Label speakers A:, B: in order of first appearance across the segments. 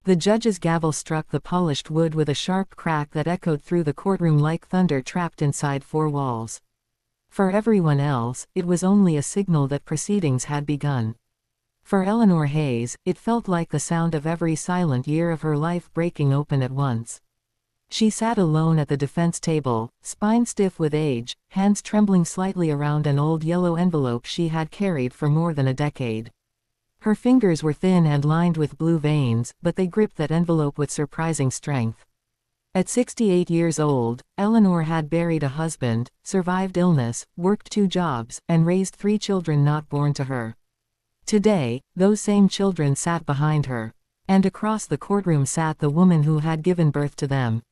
A: The judge's gavel struck the polished wood with a sharp crack that echoed through the courtroom like thunder trapped inside four walls. For everyone else, it was only a signal that proceedings had begun. For Eleanor Hayes, it felt like the sound of every silent year of her life breaking open at once. She sat alone at the defense table, spine stiff with age, hands trembling slightly around an old yellow envelope she had carried for more than a decade. Her fingers were thin and lined with blue veins, but they gripped that envelope with surprising strength. At 68 years old, Eleanor had buried a husband, survived illness, worked 2 jobs, and raised 3 children not born to her. Today, those same children sat behind her. And across the courtroom sat the woman who had given birth to them.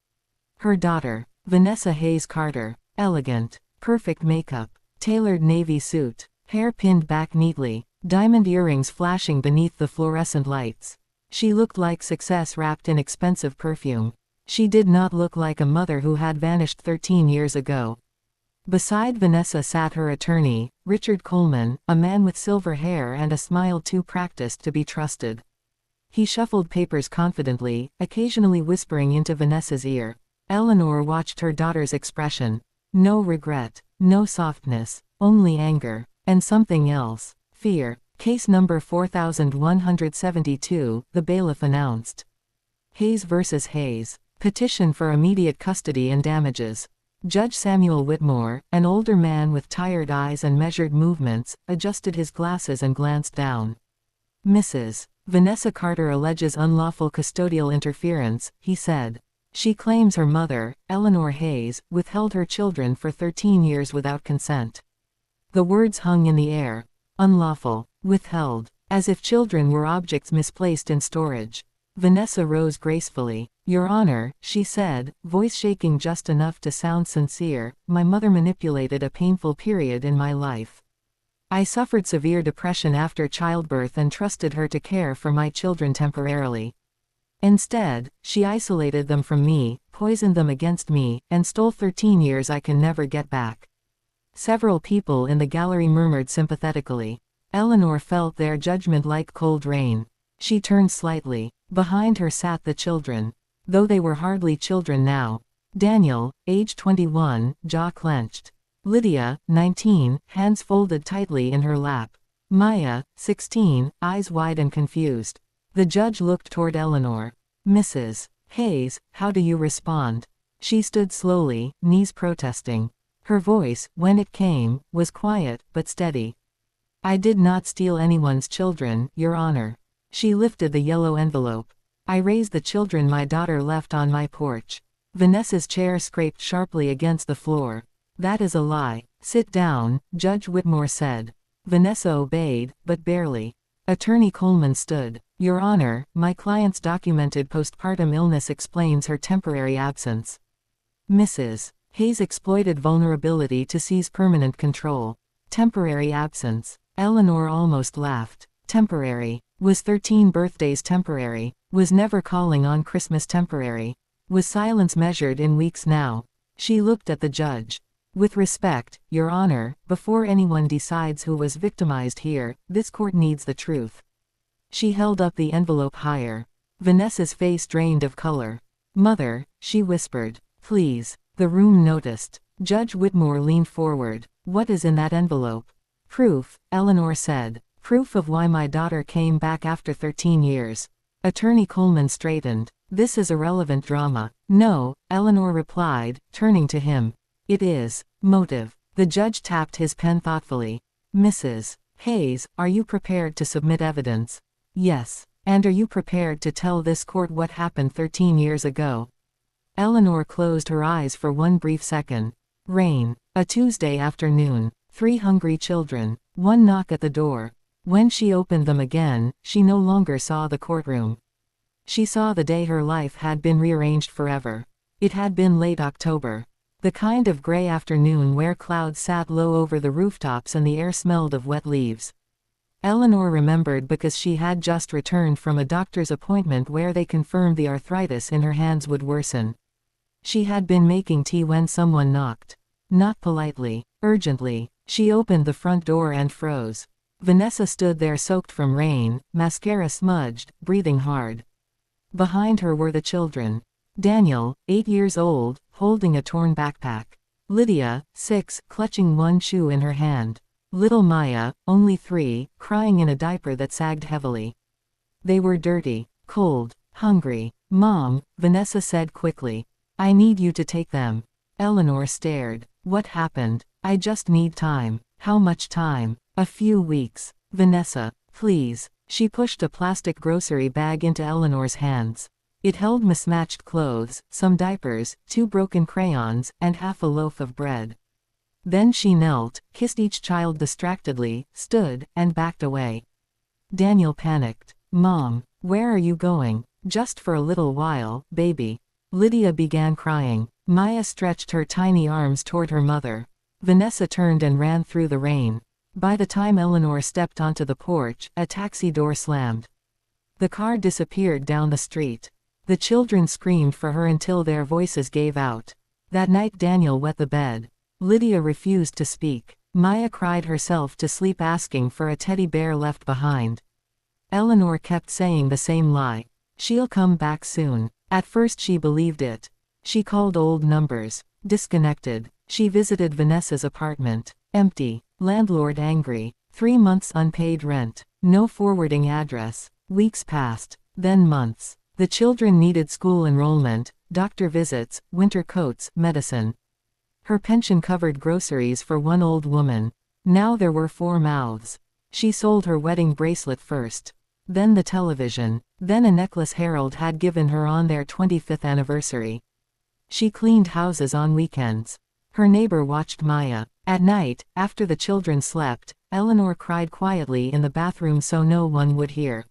A: Her daughter, Vanessa Hayes Carter. Elegant, perfect makeup, tailored navy suit, hair pinned back neatly, diamond earrings flashing beneath the fluorescent lights. She looked like success wrapped in expensive perfume. She did not look like a mother who had vanished 13 years ago. Beside Vanessa sat her attorney, Richard Coleman, a man with silver hair and a smile too practiced to be trusted. He shuffled papers confidently, occasionally whispering into Vanessa's ear. Eleanor watched her daughter's expression. No regret, no softness, only anger, and something else, fear. Case number 4172, the bailiff announced. Hayes versus Hayes. Petition for immediate custody and damages. Judge Samuel Whitmore, an older man with tired eyes and measured movements, adjusted his glasses and glanced down. Mrs. Vanessa Carter alleges unlawful custodial interference, he said. She claims her mother, Eleanor Hayes, withheld her children for 13 years without consent. The words hung in the air. Unlawful, withheld, as if children were objects misplaced in storage. Vanessa rose gracefully. Your Honor, she said, voice shaking just enough to sound sincere, my mother manipulated a painful period in my life. I suffered severe depression after childbirth and trusted her to care for my children temporarily. Instead, she isolated them from me, poisoned them against me, and stole 13 years I can never get back. Several people in the gallery murmured sympathetically. Eleanor felt their judgment like cold rain. She turned slightly. Behind her sat the children. Though they were hardly children now. Daniel, age 21, jaw clenched. Lydia, 19, hands folded tightly in her lap. Maya, 16, eyes wide and confused. The judge looked toward Eleanor. Mrs. Hayes, how do you respond? She stood slowly, knees protesting. Her voice, when it came, was quiet, but steady. I did not steal anyone's children, Your Honor. She lifted the yellow envelope. I raised the children my daughter left on my porch. Vanessa's chair scraped sharply against the floor. That is a lie. Sit down, Judge Whitmore said. Vanessa obeyed, but barely. Attorney Coleman stood. Your Honor, my client's documented postpartum illness explains her temporary absence. Mrs. Hayes exploited vulnerability to seize permanent control. Temporary absence. Eleanor almost laughed. Temporary. Was 13 birthdays temporary? Was never calling on Christmas temporary? Was silence measured in weeks now? She looked at the judge. With respect, Your Honor, before anyone decides who was victimized here, this court needs the truth. She held up the envelope higher. Vanessa's face drained of color. Mother, she whispered. Please. The room noticed. Judge Whitmore leaned forward. What is in that envelope? Proof, Eleanor said. Proof of why my daughter came back after 13 years. Attorney Coleman straightened. This is irrelevant drama. No, Eleanor replied, turning to him. It is. Motive. The judge tapped his pen thoughtfully. Mrs. Hayes, are you prepared to submit evidence? Yes. And are you prepared to tell this court what happened 13 years ago? Eleanor closed her eyes for one brief second. Rain. A Tuesday afternoon. 3 hungry children. One knock at the door. When she opened them again, she no longer saw the courtroom. She saw the day her life had been rearranged forever. It had been late October. The kind of gray afternoon where clouds sat low over the rooftops and the air smelled of wet leaves. Eleanor remembered because she had just returned from a doctor's appointment where they confirmed the arthritis in her hands would worsen. She had been making tea when someone knocked. Not politely, urgently. She opened the front door and froze. Vanessa stood there soaked from rain, mascara smudged, breathing hard. Behind her were the children. Daniel, 8 years old, holding a torn backpack. Lydia, 6, clutching one shoe in her hand. Little Maya, only 3, crying in a diaper that sagged heavily. They were dirty, cold, hungry. Mom, Vanessa said quickly. I need you to take them. Eleanor stared. What happened? I just need time. How much time? A few weeks. Vanessa, please. She pushed a plastic grocery bag into Eleanor's hands. It held mismatched clothes, some diapers, 2 broken crayons, and half a loaf of bread. Then she knelt, kissed each child distractedly, stood, and backed away. Daniel panicked. Mom, where are you going? Just for a little while, baby. Lydia began crying. Maya stretched her tiny arms toward her mother. Vanessa turned and ran through the rain. By the time Eleanor stepped onto the porch, a taxi door slammed. The car disappeared down the street. The children screamed for her until their voices gave out. That night Daniel wet the bed. Lydia refused to speak. Maya cried herself to sleep asking for a teddy bear left behind. Eleanor kept saying the same lie. She'll come back soon. At first she believed it. She called old numbers. Disconnected. She visited Vanessa's apartment. Empty. Landlord angry. 3 months unpaid rent. No forwarding address. Weeks passed. Then months. The children needed school enrollment, doctor visits, winter coats, medicine. Her pension covered groceries for one old woman. Now there were 4 mouths. She sold her wedding bracelet first. Then the television. Then a necklace Harold had given her on their 25th anniversary. She cleaned houses on weekends. Her neighbor watched Maya. At night, after the children slept, Eleanor cried quietly in the bathroom so no one would hear.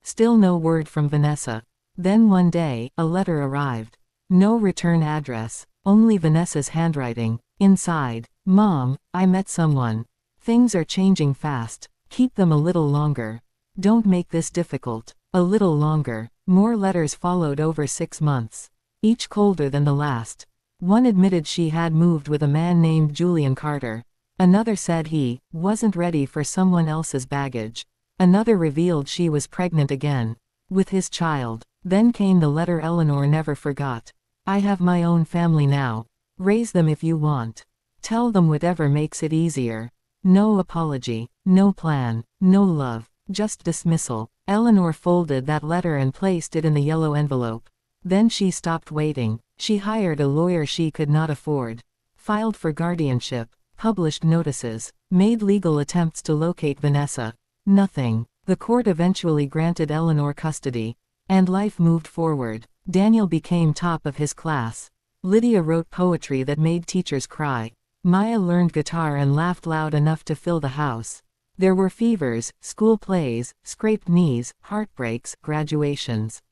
A: Still no word from Vanessa. Then one day, a letter arrived. No return address. Only Vanessa's handwriting. Inside. Mom, I met someone. Things are changing fast. Keep them a little longer. Don't make this difficult. A little longer. More letters followed over 6 months. Each colder than the last. One admitted she had moved with a man named Julian Carter. Another said he wasn't ready for someone else's baggage. Another revealed she was pregnant again. With his child. Then came the letter Eleanor never forgot. I have my own family now. Raise them if you want. Tell them whatever makes it easier. No apology. No plan. No love. Just dismissal. Eleanor folded that letter and placed it in the yellow envelope. Then she stopped waiting. She hired a lawyer she could not afford. Filed for guardianship. Published notices. Made legal attempts to locate Vanessa. Nothing. The court eventually granted Eleanor custody. And life moved forward. Daniel became top of his class. Lydia wrote poetry that made teachers cry. Maya learned guitar and laughed loud enough to fill the house. There were fevers, school plays, scraped knees, heartbreaks, graduations.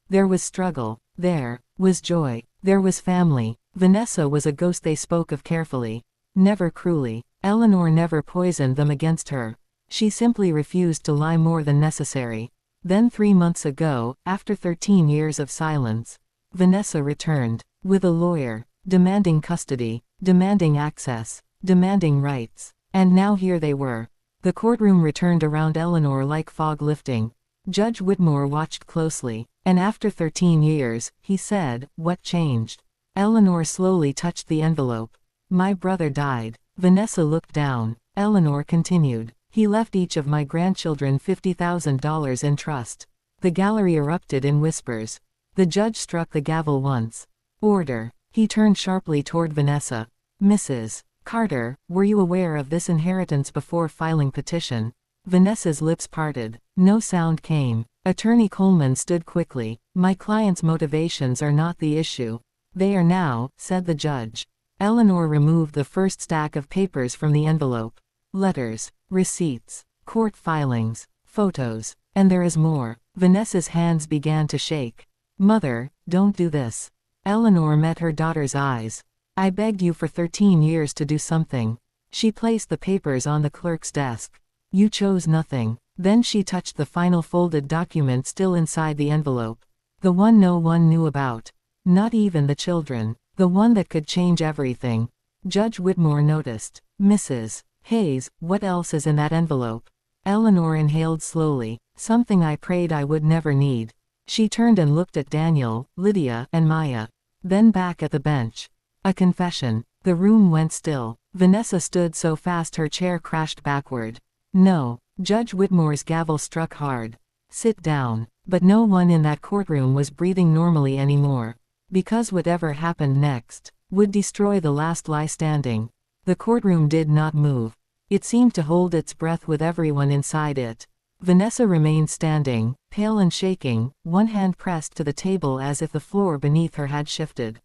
A: There was struggle. There was joy. There was family. Vanessa was a ghost they spoke of carefully. Never cruelly. Eleanor never poisoned them against her. She simply refused to lie more than necessary. Then 3 months ago, after 13 years of silence, Vanessa returned. With a lawyer. Demanding custody. Demanding access. Demanding rights. And now here they were. The courtroom returned around Eleanor like fog lifting. Judge Whitmore watched closely. And after 13 years, he said, what changed? Eleanor slowly touched the envelope. My brother died. Vanessa looked down. Eleanor continued. He left each of my grandchildren $50,000 in trust. The gallery erupted in whispers. The judge struck the gavel once. Order. He turned sharply toward Vanessa. Mrs. Carter, were you aware of this inheritance before filing petition? Vanessa's lips parted. No sound came. Attorney Coleman stood quickly. My client's motivations are not the issue. They are now, said the judge. Eleanor removed the first stack of papers from the envelope. Letters, receipts, court filings, photos. And there is more. Vanessa's hands began to shake. Mother, don't do this. Eleanor met her daughter's eyes. I begged you for 13 years to do something. She placed the papers on the clerk's desk. You chose nothing. Then she touched the final folded document still inside the envelope. The one no one knew about. Not even the children. The one that could change everything. Judge Whitmore noticed. Mrs. Hayes, what else is in that envelope? Eleanor inhaled slowly. Something I prayed I would never need. She turned and looked at Daniel, Lydia, and Maya. Then back at the bench. A confession. The room went still. Vanessa stood so fast her chair crashed backward. No. Judge Whitmore's gavel struck hard. Sit down. But no one in that courtroom was breathing normally anymore. Because whatever happened next would destroy the last lie standing. The courtroom did not move. It seemed to hold its breath with everyone inside it. Vanessa remained standing, pale and shaking, one hand pressed to the table as if the floor beneath her had shifted.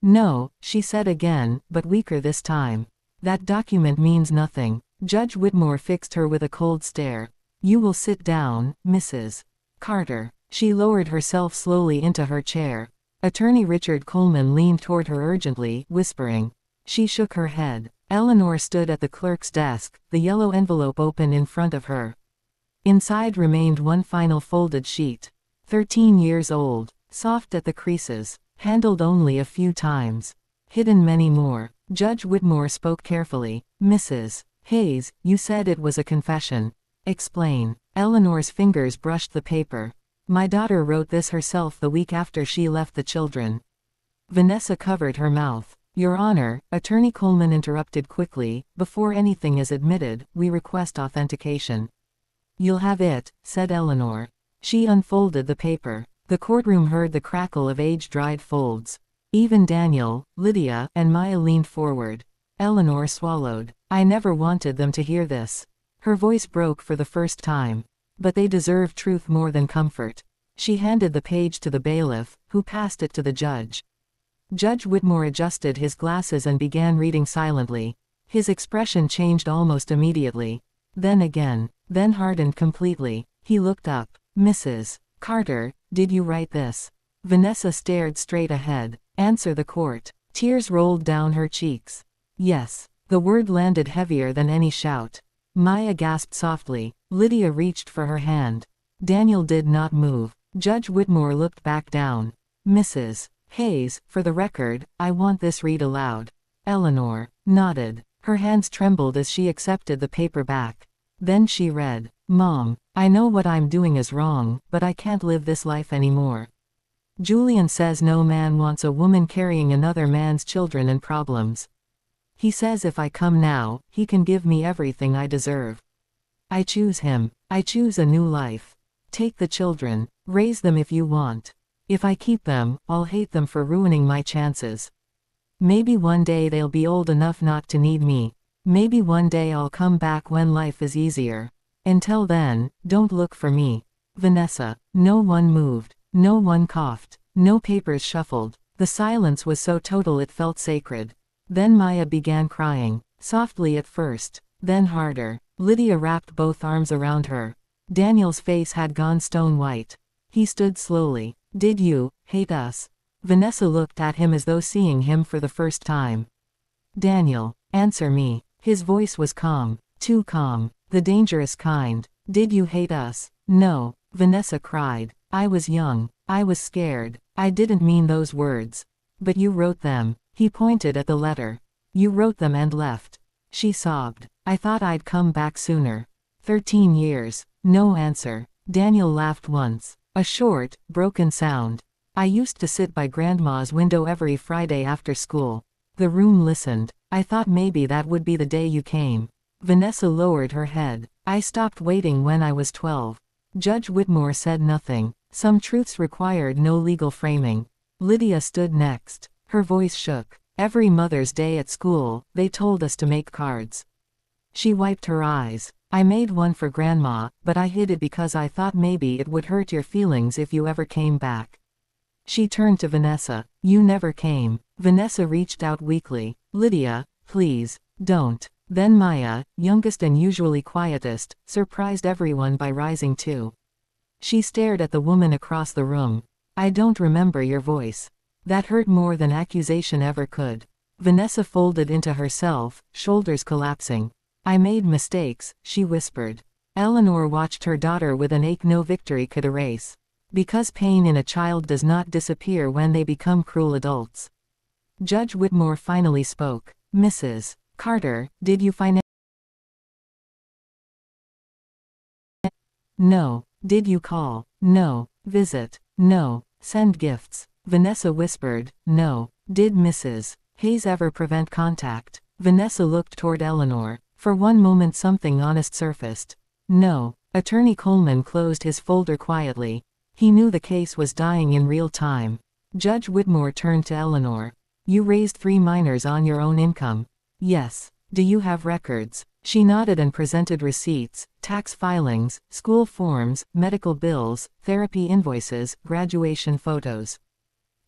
A: No, she said again, but weaker this time. That document means nothing. Judge Whitmore fixed her with a cold stare. You will sit down, Mrs. Carter. She lowered herself slowly into her chair. Attorney Richard Coleman leaned toward her urgently, whispering. She shook her head. Eleanor stood at the clerk's desk, the yellow envelope open in front of her. Inside remained one final folded sheet. 13 years old, soft at the creases, handled only a few times. Hidden many more. Judge Whitmore spoke carefully. Mrs. Hayes, you said it was a confession. Explain. Eleanor's fingers brushed the paper. My daughter wrote this herself the week after she left the children. Vanessa covered her mouth. Your Honor, Attorney Coleman interrupted quickly, before anything is admitted, we request authentication. You'll have it, said Eleanor. She unfolded the paper. The courtroom heard the crackle of age-dried folds. Even Daniel, Lydia, and Maya leaned forward. Eleanor swallowed. I never wanted them to hear this. Her voice broke for the first time. But they deserve truth more than comfort. She handed the page to the bailiff, who passed it to the judge. Judge Whitmore adjusted his glasses and began reading silently. His expression changed almost immediately. Then again. Then hardened completely. He looked up. Mrs. Carter, did you write this? Vanessa stared straight ahead. Answer the court. Tears rolled down her cheeks. Yes. The word landed heavier than any shout. Maya gasped softly. Lydia reached for her hand. Daniel did not move. Judge Whitmore looked back down. Mrs. Hayes, for the record, I want this read aloud. Eleanor nodded. Her hands trembled as she accepted the paper back. Then she read. Mom, I know what I'm doing is wrong, but I can't live this life anymore. Julian says no man wants a woman carrying another man's children and problems. He says if I come now, he can give me everything I deserve. I choose him. I choose a new life. Take the children. Raise them if you want. If I keep them, I'll hate them for ruining my chances. Maybe one day they'll be old enough not to need me. Maybe one day I'll come back when life is easier. Until then, don't look for me. Vanessa. No one moved. No one coughed. No papers shuffled. The silence was so total it felt sacred. Then Maya began crying. Softly at first. Then harder. Lydia wrapped both arms around her. Daniel's face had gone stone white. He stood slowly. Did you hate us? Vanessa looked at him as though seeing him for the first time. Daniel, answer me. His voice was calm. Too calm. The dangerous kind. Did you hate us? No. Vanessa cried. I was young. I was scared. I didn't mean those words. But you wrote them. He pointed at the letter. You wrote them and left. She sobbed. I thought I'd come back sooner. 13 years. No answer. Daniel laughed once. A short, broken sound. I used to sit by Grandma's window every Friday after school. The room listened. I thought maybe that would be the day you came. Vanessa lowered her head. I stopped waiting when I was 12. Judge Whitmore said nothing. Some truths required no legal framing. Lydia stood next. Her voice shook. Every Mother's Day at school, they told us to make cards. She wiped her eyes. I made one for Grandma, but I hid it because I thought maybe it would hurt your feelings if you ever came back. She turned to Vanessa. You never came. Vanessa reached out weakly. Lydia, please, don't. Then Maya, youngest and usually quietest, surprised everyone by rising too. She stared at the woman across the room. I don't remember your voice. That hurt more than accusation ever could. Vanessa folded into herself, shoulders collapsing. I made mistakes, she whispered. Eleanor watched her daughter with an ache no victory could erase. Because pain in a child does not disappear when they become cruel adults. Judge Whitmore finally spoke. Mrs. Carter, did you find No. Did you call? No. Visit? No. Send gifts. Vanessa whispered. No. Did Mrs. Hayes ever prevent contact? Vanessa looked toward Eleanor. For one moment something honest surfaced. No. Attorney Coleman closed his folder quietly. He knew the case was dying in real time. Judge Whitmore turned to Eleanor. You raised 3 minors on your own income. Yes. Do you have records? She nodded and presented receipts, tax filings, school forms, medical bills, therapy invoices, graduation photos.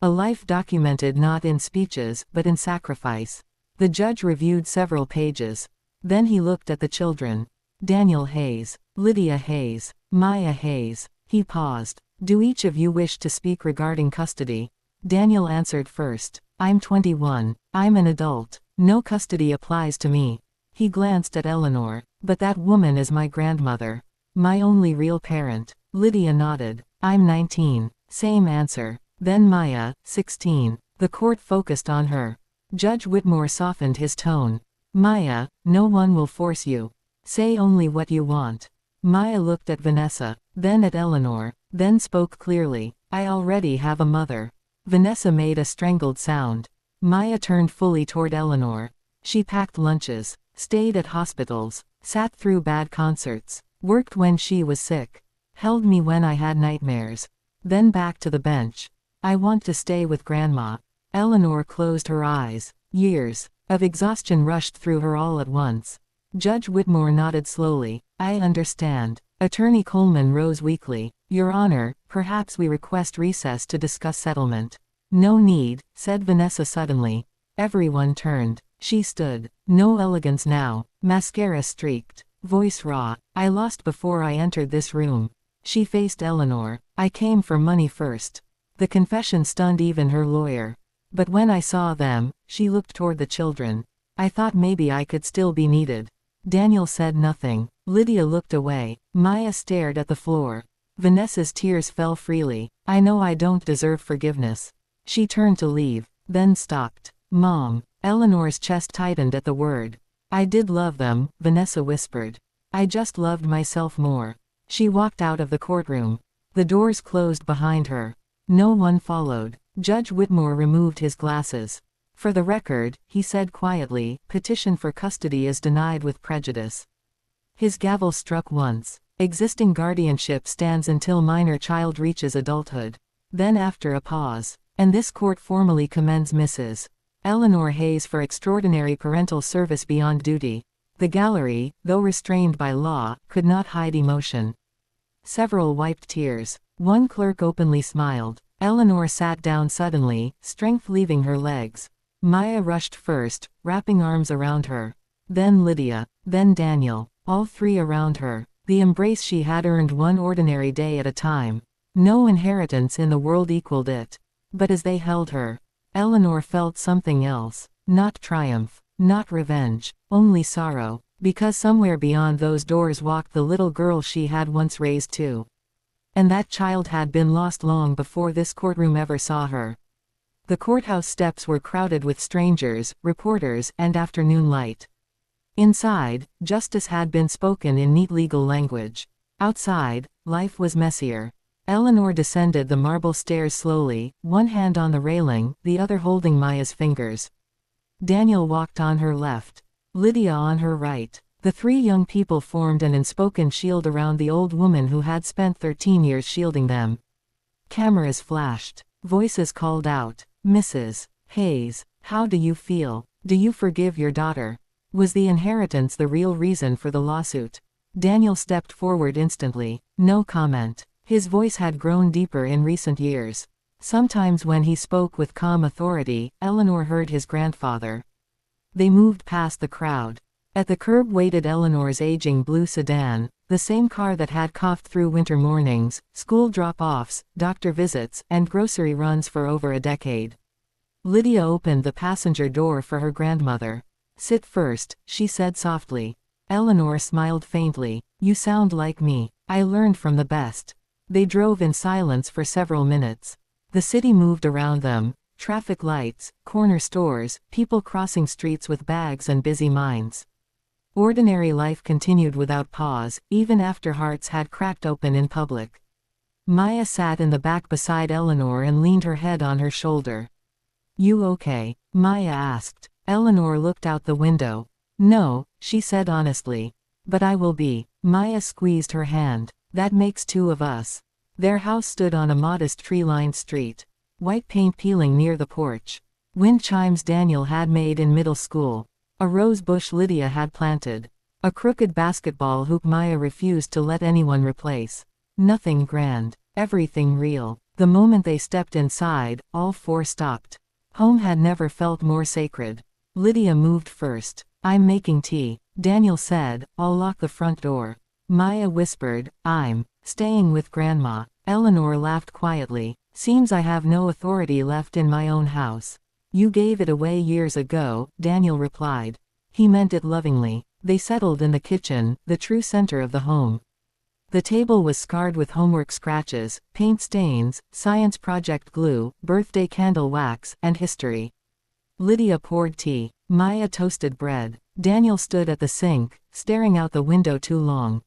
A: A life documented not in speeches but in sacrifice. The judge reviewed several pages. Then he looked at the children. Daniel Hayes, Lydia Hayes, Maya Hayes. He paused. Do each of you wish to speak regarding custody? Daniel answered first. I'm 21. I'm an adult. No custody applies to me. He glanced at Eleanor. But that woman is my grandmother. My only real parent. Lydia nodded. I'm 19. Same answer. Then Maya, 16. The court focused on her. Judge Whitmore softened his tone. Maya, no one will force you. Say only what you want. Maya looked at Vanessa, then at Eleanor, then spoke clearly. I already have a mother. Vanessa made a strangled sound. Maya turned fully toward Eleanor. She packed lunches, stayed at hospitals, sat through bad concerts, worked when she was sick, held me when I had nightmares. Then back to the bench. I want to stay with Grandma. Eleanor closed her eyes. Years of exhaustion rushed through her all at once. Judge Whitmore nodded slowly. I understand. Attorney Coleman rose weakly. Your Honor, perhaps we request recess to discuss settlement. No need, said Vanessa suddenly. Everyone turned. She stood. No elegance now. Mascara streaked. Voice raw. I lost before I entered this room. She faced Eleanor. I came for money first. The confession stunned even her lawyer. But when I saw them, she looked toward the children. I thought maybe I could still be needed. Daniel said nothing. Lydia looked away. Maya stared at the floor. Vanessa's tears fell freely. I know I don't deserve forgiveness. She turned to leave, then stopped. Mom. Eleanor's chest tightened at the word. I did love them, Vanessa whispered. I just loved myself more. She walked out of the courtroom. The doors closed behind her. No one followed. Judge Whitmore removed his glasses. For the record, he said quietly, petition for custody is denied with prejudice. His gavel struck once. Existing guardianship stands until minor child reaches adulthood. Then after a pause. And this court formally commends Mrs. Eleanor Hayes for extraordinary parental service beyond duty. The gallery, though restrained by law, could not hide emotion. Several wiped tears. One clerk openly smiled. Eleanor sat down suddenly, strength leaving her legs. Maya rushed first, wrapping arms around her. Then Lydia. Then Daniel. All 3 around her. The embrace she had earned one ordinary day at a time. No inheritance in the world equaled it. But as they held her, Eleanor felt something else. Not triumph. Not revenge. Only sorrow. Because somewhere beyond those doors walked the little girl she had once raised too. And that child had been lost long before this courtroom ever saw her. The courthouse steps were crowded with strangers, reporters, and afternoon light. Inside, justice had been spoken in neat legal language. Outside, life was messier. Eleanor descended the marble stairs slowly, one hand on the railing, the other holding Maya's fingers. Daniel walked on her left. Lydia on her right. The 3 young people formed an unspoken shield around the old woman who had spent 13 years shielding them. Cameras flashed. Voices called out. Mrs. Hayes, how do you feel? Do you forgive your daughter? Was the inheritance the real reason for the lawsuit? Daniel stepped forward instantly. No comment. His voice had grown deeper in recent years. Sometimes when he spoke with calm authority, Eleanor heard his grandfather. They moved past the crowd. At the curb waited Eleanor's aging blue sedan, the same car that had coughed through winter mornings, school drop-offs, doctor visits, and grocery runs for over a decade. Lydia opened the passenger door for her grandmother. Sit first, she said softly. Eleanor smiled faintly. You sound like me. I learned from the best. They drove in silence for several minutes. The city moved around them. Traffic lights, corner stores, people crossing streets with bags and busy minds. Ordinary life continued without pause, even after hearts had cracked open in public. Maya sat in the back beside Eleanor and leaned her head on her shoulder. You okay? Maya asked. Eleanor looked out the window. No, she said honestly. But I will be. Maya squeezed her hand. That makes two of us. Their house stood on a modest tree-lined street. White paint peeling near the porch. Wind chimes Daniel had made in middle school. A rose bush Lydia had planted. A crooked basketball hoop Maya refused to let anyone replace. Nothing grand. Everything real. The moment they stepped inside, all four stopped. Home had never felt more sacred. Lydia moved first. I'm making tea, Daniel said. I'll lock the front door. Maya whispered, I'm staying with Grandma. Eleanor laughed quietly. Seems I have no authority left in my own house. You gave it away years ago, Daniel replied. He meant it lovingly. They settled in the kitchen, the true center of the home. The table was scarred with homework scratches, paint stains, science project glue, birthday candle wax, and history. Lydia poured tea. Maya toasted bread. Daniel stood at the sink, staring out the window too long.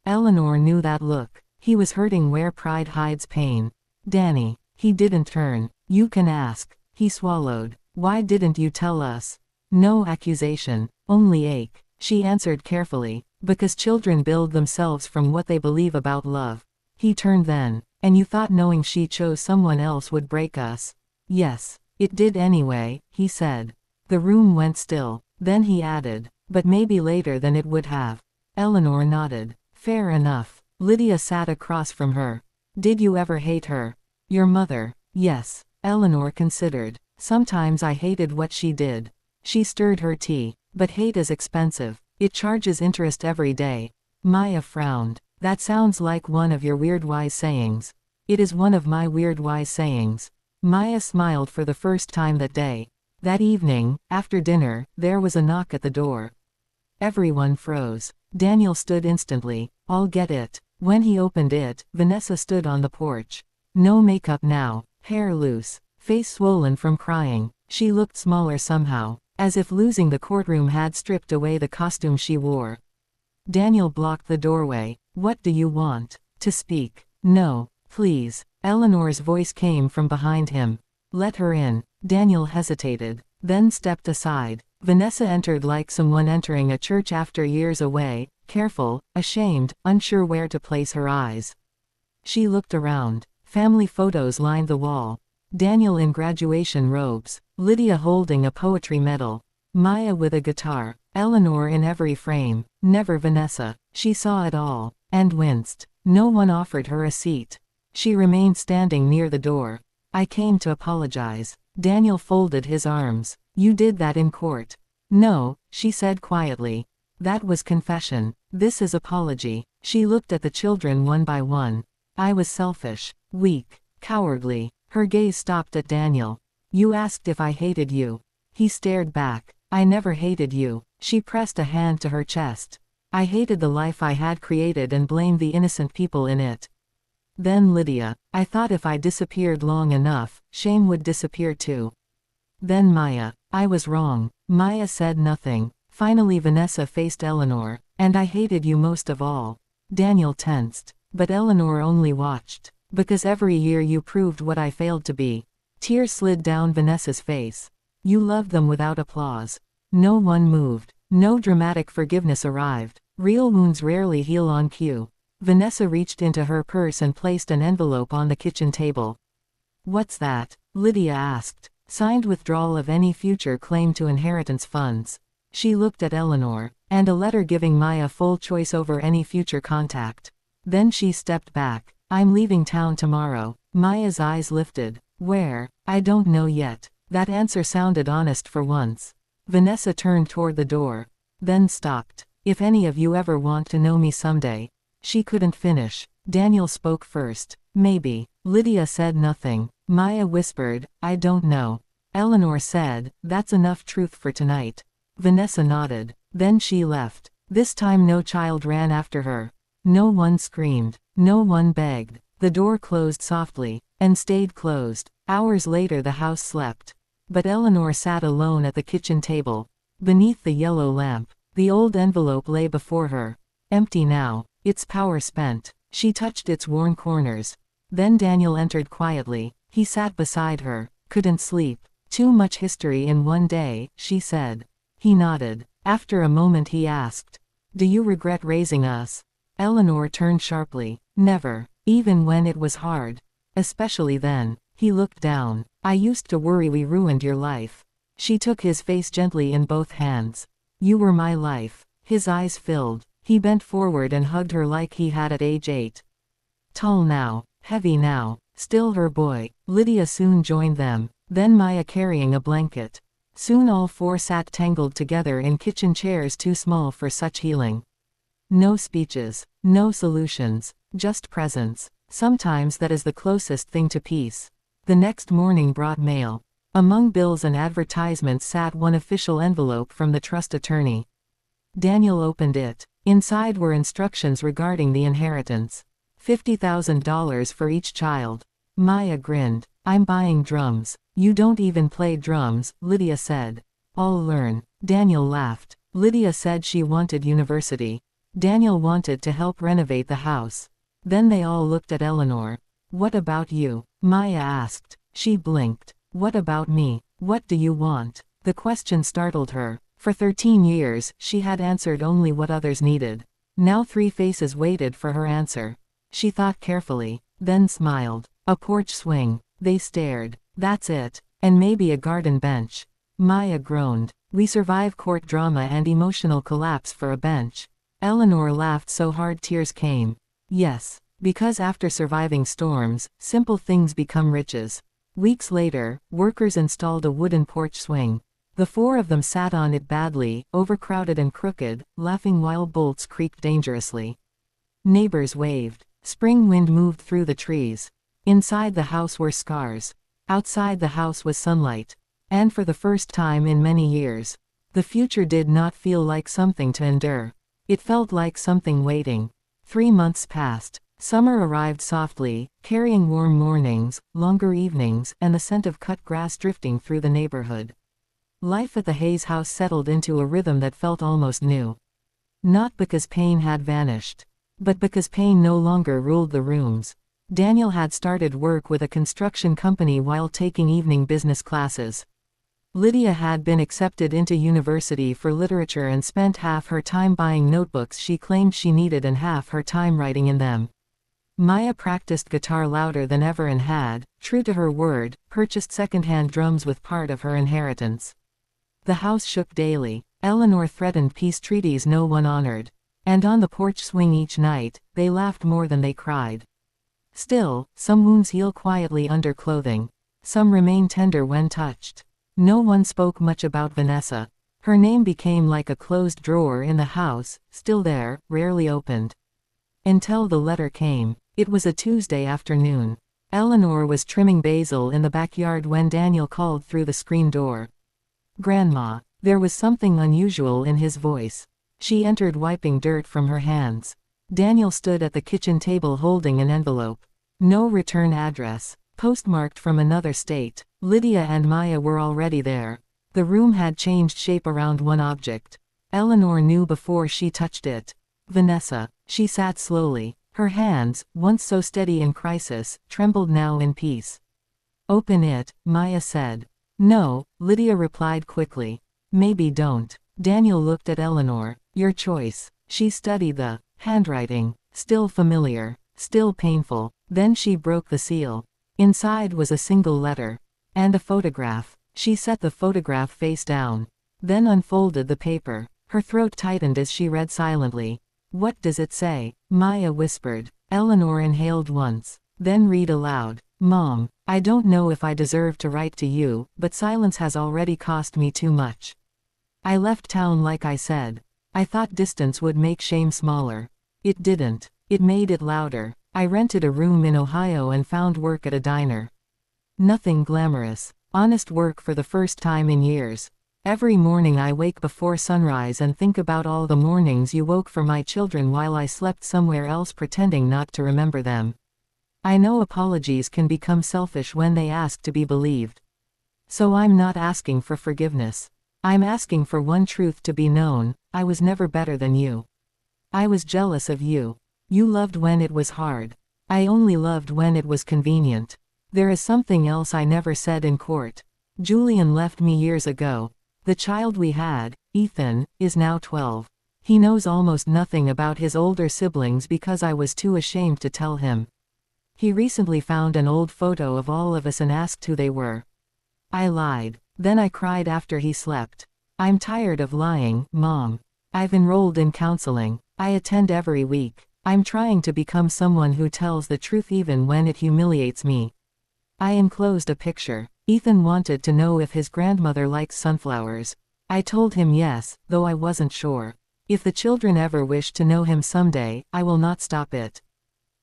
A: Eleanor knew that look. He was hurting where pride hides pain. Danny. He didn't turn. You can ask. He swallowed. Why didn't you tell us? No accusation. Only ache. She answered carefully. Because children build themselves from what they believe about love. He turned then. And you thought knowing she chose someone else would break us? Yes. It did anyway, he said. The room went still. Then he added. But maybe later than it would have. Eleanor nodded. Fair enough. Lydia sat across from her. Did you ever hate her? Your mother? Yes. Eleanor considered. Sometimes I hated what she did. She stirred her tea. But hate is expensive. It charges interest every day. Maya frowned. That sounds like one of your weird wise sayings. It is one of my weird wise sayings. Maya smiled for the first time that day. That evening, after dinner, there was a knock at the door. Everyone froze. Daniel stood instantly. I'll get it. When he opened it, Vanessa stood on the porch. No makeup now, hair loose, face swollen from crying. She looked smaller somehow. As if losing the courtroom had stripped away the costume she wore. Daniel blocked the doorway. What do you want? To speak? No, please. Eleanor's voice came from behind him. Let her in. Daniel hesitated, then stepped aside. Vanessa entered like someone entering a church after years away, careful, ashamed, unsure where to place her eyes. She looked around. Family photos lined the wall. Daniel in graduation robes. Lydia holding a poetry medal. Maya with a guitar. Eleanor in every frame. Never Vanessa. She saw it all. And winced. No one offered her a seat. She remained standing near the door. I came to apologize. Daniel folded his arms. You did that in court. No, she said quietly. That was confession. This is apology. She looked at the children one by one. I was selfish. Weak. Cowardly. Her gaze stopped at Daniel. You asked if I hated you. He stared back. I never hated you. She pressed a hand to her chest. I hated the life I had created and blamed the innocent people in it. Then Lydia. I thought if I disappeared long enough, shame would disappear too. Then Maya. I was wrong. Maya said nothing. Finally Vanessa faced Eleanor. And I hated you most of all. Daniel tensed. But Eleanor only watched. Because every year you proved what I failed to be. Tears slid down Vanessa's face. You loved them without applause. No one moved. No dramatic forgiveness arrived. Real wounds rarely heal on cue. Vanessa reached into her purse and placed an envelope on the kitchen table. What's that? Lydia asked. Signed withdrawal of any future claim to inheritance funds. She looked at Eleanor. And a letter giving Maya full choice over any future contact. Then she stepped back. I'm leaving town tomorrow. Maya's eyes lifted. Where? I don't know yet. That answer sounded honest for once. Vanessa turned toward the door. Then stopped. If any of you ever want to know me someday. She couldn't finish. Daniel spoke first. Maybe. Lydia said nothing. Maya whispered, I don't know. Eleanor said, that's enough truth for tonight. Vanessa nodded. Then she left. This time no child ran after her. No one screamed. No one begged. The door closed softly. And stayed closed. Hours later the house slept. But Eleanor sat alone at the kitchen table. Beneath the yellow lamp. The old envelope lay before her. Empty now. Its power spent. She touched its worn corners. Then Daniel entered quietly. He sat beside her. Couldn't sleep. Too much history in one day, she said. He nodded. After a moment he asked, "Do you regret raising us?" Eleanor turned sharply. Never. Even when it was hard. Especially then. He looked down. "I used to worry we ruined your life." She took his face gently in both hands. "You were my life." His eyes filled. He bent forward and hugged her like he had at age 8. Tall now. Heavy now. Still her boy. Lydia soon joined them. Then Maya carrying a blanket. Soon all four sat tangled together in kitchen chairs too small for such healing. No speeches. No solutions. Just presence. Sometimes that is the closest thing to peace. The next morning brought mail. Among bills and advertisements sat one official envelope from the trust attorney. Daniel opened it. Inside were instructions regarding the inheritance. $50,000 for each child. Maya grinned. "I'm buying drums." "You don't even play drums," Lydia said. "I'll learn." Daniel laughed. Lydia said she wanted university. Daniel wanted to help renovate the house. Then they all looked at Eleanor. "What about you?" Maya asked. She blinked. "What about me? What do you want?" The question startled her. For 13 years, she had answered only what others needed. Now 3 faces waited for her answer. She thought carefully, then smiled. "A porch swing." They stared. "That's it. And maybe a garden bench." Maya groaned. "We survive court drama and emotional collapse for a bench." Eleanor laughed so hard tears came. "Yes. Because after surviving storms, simple things become riches." Weeks later, workers installed a wooden porch swing. The 4 of them sat on it badly, overcrowded and crooked, laughing while bolts creaked dangerously. Neighbors waved. Spring wind moved through the trees. Inside the house were scars. Outside the house was sunlight. And for the first time in many years, the future did not feel like something to endure. It felt like something waiting. 3 months passed. Summer arrived softly, carrying warm mornings, longer evenings, and the scent of cut grass drifting through the neighborhood. Life at the Hayes house settled into a rhythm that felt almost new. Not because pain had vanished, but because pain no longer ruled the rooms. Daniel had started work with a construction company while taking evening business classes. Lydia had been accepted into university for literature and spent half her time buying notebooks she claimed she needed and half her time writing in them. Maya practiced guitar louder than ever and had, true to her word, purchased second-hand drums with part of her inheritance. The house shook daily. Eleanor threatened peace treaties no one honored. And on the porch swing each night, they laughed more than they cried. Still, some wounds heal quietly under clothing. Some remain tender when touched. No one spoke much about Vanessa. Her name became like a closed drawer in the house, still there, rarely opened. Until the letter came. It was a Tuesday afternoon. Eleanor was trimming basil in the backyard when Daniel called through the screen door. "Grandma." There was something unusual in his voice. She entered wiping dirt from her hands. Daniel stood at the kitchen table holding an envelope. No return address. Postmarked from another state. Lydia and Maya were already there. The room had changed shape around one object. Eleanor knew before she touched it. Vanessa. She sat slowly. Her hands, once so steady in crisis, trembled now in peace. "Open it," Maya said. "No," Lydia replied quickly. "Maybe don't." Daniel looked at Eleanor. "Your choice." She studied the handwriting. Still familiar. Still painful. Then she broke the seal. Inside was a single letter. And a photograph. She set the photograph face down. Then unfolded the paper. Her throat tightened as she read silently. "What does it say?" Maya whispered. Eleanor inhaled once. Then read aloud. "Mom, I don't know if I deserve to write to you, but silence has already cost me too much. I left town like I said. I thought distance would make shame smaller. It didn't. It made it louder. I rented a room in Ohio and found work at a diner. Nothing glamorous. Honest work for the first time in years. Every morning I wake before sunrise and think about all the mornings you woke for my children while I slept somewhere else pretending not to remember them. I know apologies can become selfish when they ask to be believed. So I'm not asking for forgiveness. I'm asking for one truth to be known: I was never better than you. I was jealous of you. You loved when it was hard. I only loved when it was convenient. There is something else I never said in court. Julian left me years ago. The child we had, Ethan, is now 12. He knows almost nothing about his older siblings because I was too ashamed to tell him. He recently found an old photo of all of us and asked who they were. I lied. Then I cried after he slept. I'm tired of lying, Mom. I've enrolled in counseling. I attend every week. I'm trying to become someone who tells the truth even when it humiliates me. I enclosed a picture. Ethan wanted to know if his grandmother likes sunflowers. I told him yes, though I wasn't sure. If the children ever wish to know him someday, I will not stop it.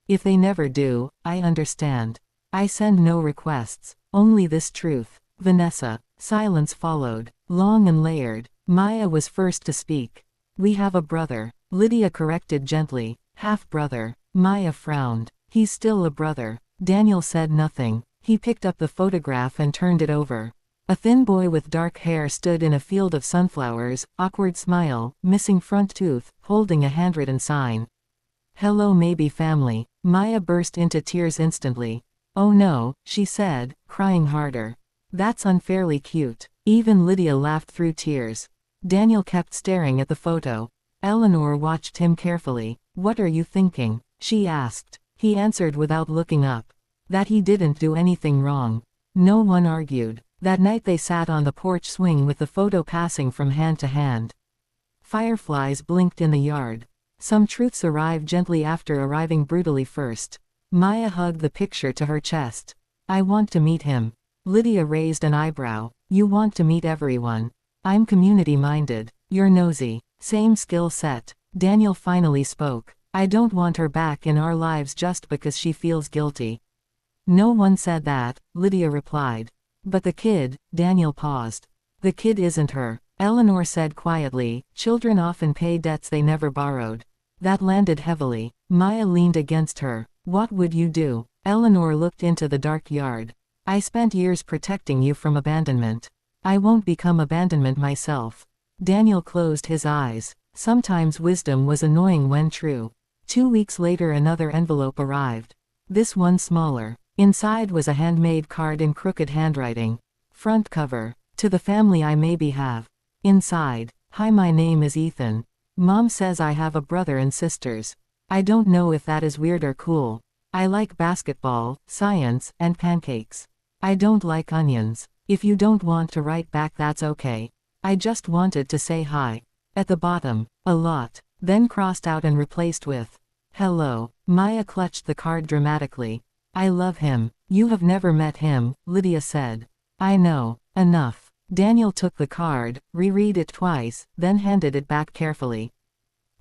A: If they never do, I understand. I send no requests, only this truth. Vanessa. Silence followed, long and layered. Maya was first to speak. We have a brother. Lydia corrected gently. Half-brother. Maya frowned. He's still a brother. Daniel said nothing. He picked up the photograph and turned it over. A thin boy with dark hair stood in a field of sunflowers, awkward smile, missing front tooth, holding a handwritten sign. Hello maybe family. Maya burst into tears instantly. Oh no, she said, crying harder. That's unfairly cute. Even Lydia laughed through tears. Daniel kept staring at the photo. Eleanor watched him carefully. What are you thinking? She asked. He answered without looking up. That he didn't do anything wrong. No one argued. That night they sat on the porch swing with the photo passing from hand to hand. Fireflies blinked in the yard. Some truths arrived gently after arriving brutally first. Maya hugged the picture to her chest. I want to meet him. Lydia raised an eyebrow. You want to meet everyone. I'm community-minded. You're nosy. Same skill set. Daniel finally spoke. I don't want her back in our lives just because she feels guilty. No one said that, Lydia replied. But the kid, Daniel paused. The kid isn't her. Eleanor said quietly, children often pay debts they never borrowed. That landed heavily. Maya leaned against her. What would you do? Eleanor looked into the dark yard. I spent years protecting you from abandonment. I won't become abandonment myself. Daniel closed his eyes. Sometimes wisdom was annoying when true. 2 weeks later another envelope arrived. This one smaller. Inside was a handmade card in crooked handwriting. Front cover. To the family I maybe have. Inside. Hi, my name is Ethan. Mom says I have a brother and sisters. I don't know if that is weird or cool. I like basketball, science, and pancakes. I don't like onions. If you don't want to write back that's okay. I just wanted to say hi. At the bottom, a lot. Then crossed out and replaced with hello. Maya clutched the card dramatically. I love him. You have never met him, Lydia said. I know. Enough. Daniel took the card, reread it twice, then handed it back carefully.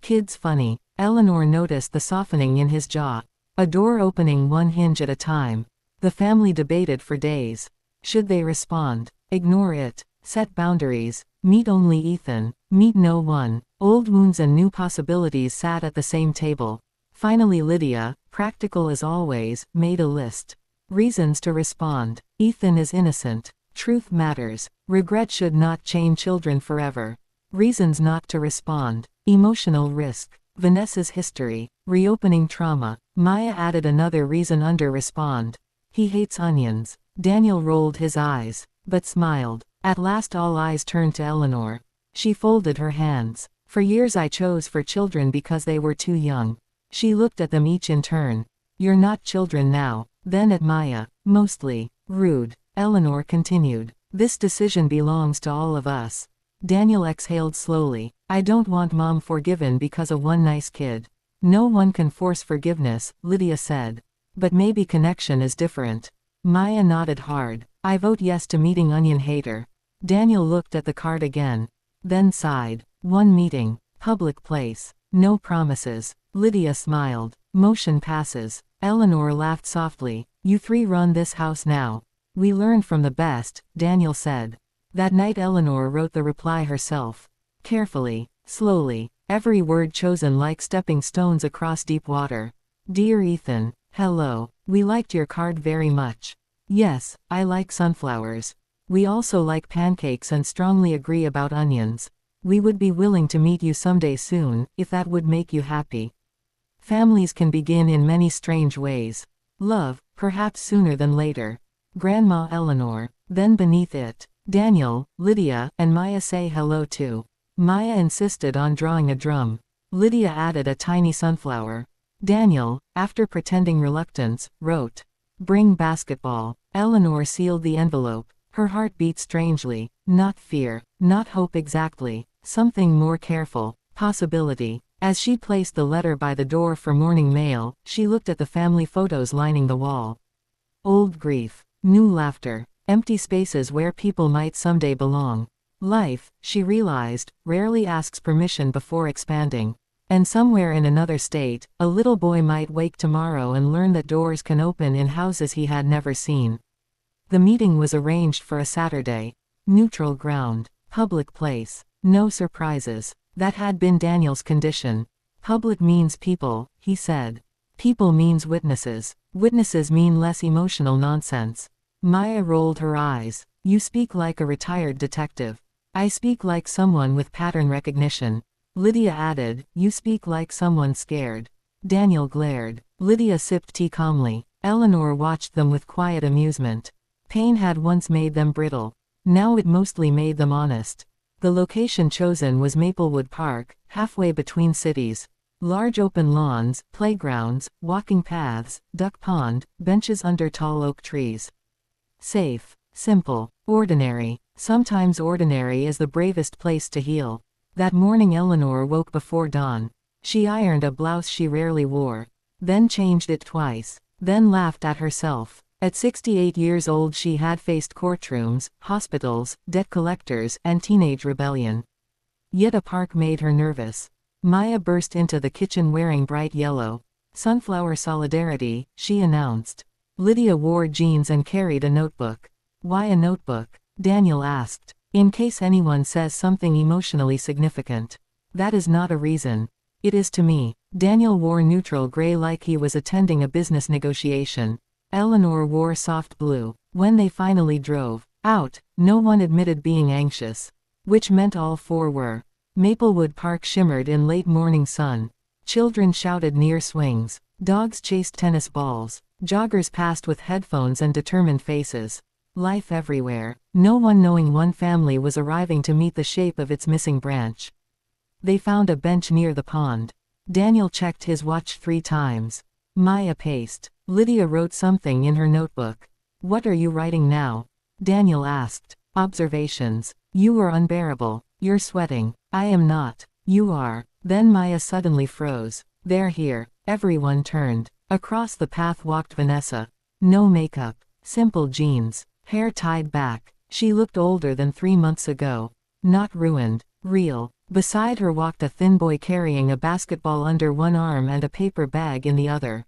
A: Kid's funny. Eleanor noticed the softening in his jaw. A door opening one hinge at a time. The family debated for days. Should they respond? Ignore it. Set boundaries. Meet only Ethan. Meet no one. Old wounds and new possibilities sat at the same table. Finally Lydia, practical as always, made a list. Reasons to respond. Ethan is innocent. Truth matters. Regret should not chain children forever. Reasons not to respond. Emotional risk. Vanessa's history. Reopening trauma. Maya added another reason under respond. He hates onions. Daniel rolled his eyes, but smiled. At last all eyes turned to Eleanor. She folded her hands. For years I chose for children because they were too young. She looked at them each in turn. You're not children now. Then at Maya. Mostly. Rude. Eleanor continued. This decision belongs to all of us. Daniel exhaled slowly. I don't want Mom forgiven because of one nice kid. No one can force forgiveness, Lydia said. But maybe connection is different. Maya nodded hard. I vote yes to meeting onion hater. Daniel looked at the card again. Then sighed. One meeting. Public place. No promises. Lydia smiled. Motion passes. Eleanor laughed softly. You three run this house now. We learned from the best, Daniel said. That night Eleanor wrote the reply herself. Carefully, slowly, every word chosen like stepping stones across deep water. Dear Ethan, hello. We liked your card very much. Yes, I like sunflowers. We also like pancakes and strongly agree about onions. We would be willing to meet you someday soon, if that would make you happy. Families can begin in many strange ways. Love, perhaps sooner than later. Grandma Eleanor. Then beneath it, Daniel, Lydia, and Maya say hello too. Maya insisted on drawing a drum. Lydia added a tiny sunflower. Daniel, after pretending reluctance, wrote, "Bring basketball." Eleanor sealed the envelope. Her heart beat strangely. Not fear, not hope exactly. Something more careful. Possibility. As she placed the letter by the door for morning mail, she looked at the family photos lining the wall. Old grief. New laughter. Empty spaces where people might someday belong. Life, she realized, rarely asks permission before expanding. And somewhere in another state, a little boy might wake tomorrow and learn that doors can open in houses he had never seen. The meeting was arranged for a Saturday. Neutral ground. Public place. No surprises. That had been Daniel's condition. Public means people, he said. People means witnesses. Witnesses mean less emotional nonsense. Maya rolled her eyes. You speak like a retired detective. I speak like someone with pattern recognition. Lydia added, you speak like someone scared. Daniel glared. Lydia sipped tea calmly. Eleanor watched them with quiet amusement. Pain had once made them brittle. Now it mostly made them honest. The location chosen was Maplewood Park, halfway between cities. Large open lawns, playgrounds, walking paths, duck pond, benches under tall oak trees. Safe, simple, ordinary. Sometimes ordinary is the bravest place to heal. That morning Eleanor woke before dawn. She ironed a blouse she rarely wore. Then changed it twice. Then laughed at herself. At 68 years old she had faced courtrooms, hospitals, debt collectors, and teenage rebellion. Yet a park made her nervous. Maya burst into the kitchen wearing bright yellow. Sunflower solidarity, she announced. Lydia wore jeans and carried a notebook. Why a notebook? Daniel asked. In case anyone says something emotionally significant. That is not a reason. It is to me. Daniel wore neutral gray like he was attending a business negotiation. Eleanor wore soft blue. When they finally drove out, no one admitted being anxious. Which meant all four were. Maplewood Park shimmered in late morning sun. Children shouted near swings. Dogs chased tennis balls. Joggers passed with headphones and determined faces. Life everywhere. No one knowing one family was arriving to meet the shape of its missing branch. They found a bench near the pond. Daniel checked his watch 3 times. Maya paced. Lydia wrote something in her notebook. What are you writing now? Daniel asked. Observations. You are unbearable. You're sweating. I am not. You are. Then Maya suddenly froze. They're here. Everyone turned. Across the path walked Vanessa. No makeup. Simple jeans. Hair tied back. She looked older than 3 months ago. Not ruined. Real. Beside her walked a thin boy carrying a basketball under one arm and a paper bag in the other.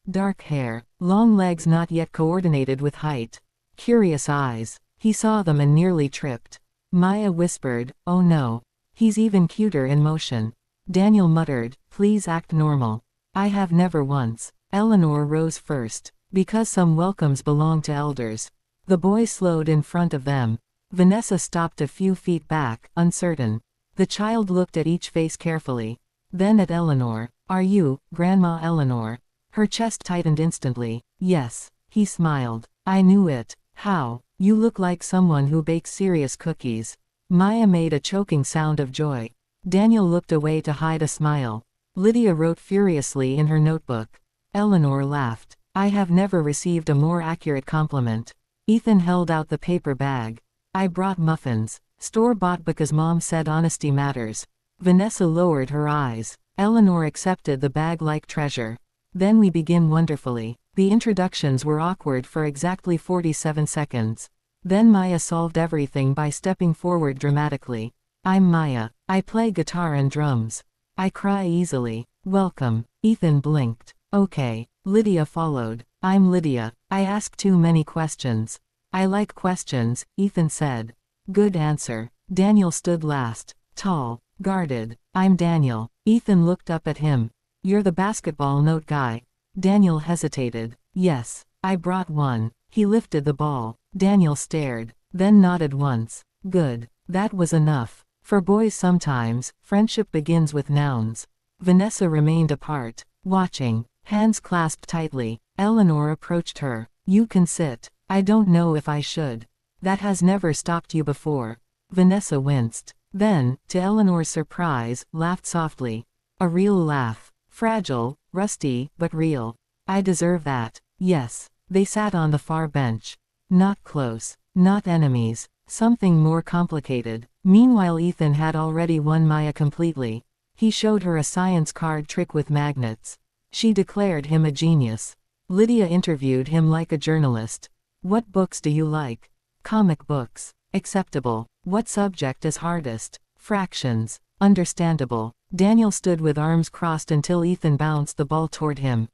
A: Dark hair. Long legs not yet coordinated with height. Curious eyes. He saw them and nearly tripped. Maya whispered, oh no. He's even cuter in motion. Daniel muttered, please act normal. I have never once. Eleanor rose first. Because some welcomes belong to elders. The boy slowed in front of them. Vanessa stopped a few feet back, uncertain. The child looked at each face carefully. Then at Eleanor. Are you, Grandma Eleanor? Her chest tightened instantly. Yes. He smiled. I knew it. How? You look like someone who bakes serious cookies. Maya made a choking sound of joy. Daniel looked away to hide a smile. Lydia wrote furiously in her notebook. Eleanor laughed. I have never received a more accurate compliment. Ethan held out the paper bag. I brought muffins. Store-bought because Mom said honesty matters. Vanessa lowered her eyes. Eleanor accepted the bag like treasure. Then we begin wonderfully. The introductions were awkward for exactly 47 seconds. Then Maya solved everything by stepping forward dramatically. I'm Maya. I play guitar and drums. I cry easily. Welcome. Ethan blinked. Okay. Lydia followed. I'm Lydia. I ask too many questions. I like questions, Ethan said. Good answer. Daniel stood last. Tall. Guarded. I'm Daniel. Ethan looked up at him. You're the basketball note guy. Daniel hesitated. Yes. I brought one. He lifted the ball. Daniel stared. Then nodded once. Good. That was enough. For boys sometimes, friendship begins with nouns. Vanessa remained apart. watching, hands clasped tightly. Eleanor approached her. You can sit. I don't know if I should. That has never stopped you before. Vanessa winced. Then, to Eleanor's surprise, laughed softly. A real laugh. Fragile, rusty, but real. I deserve that. Yes. They sat on the far bench. Not close. Not enemies. Something more complicated. Meanwhile, Ethan had already won Maya completely. He showed her a science card trick with magnets. She declared him a genius. Lydia interviewed him like a journalist. What books do you like? Comic books. Acceptable. What subject is hardest? Fractions. Understandable. Daniel stood with arms crossed until Ethan bounced the ball toward him.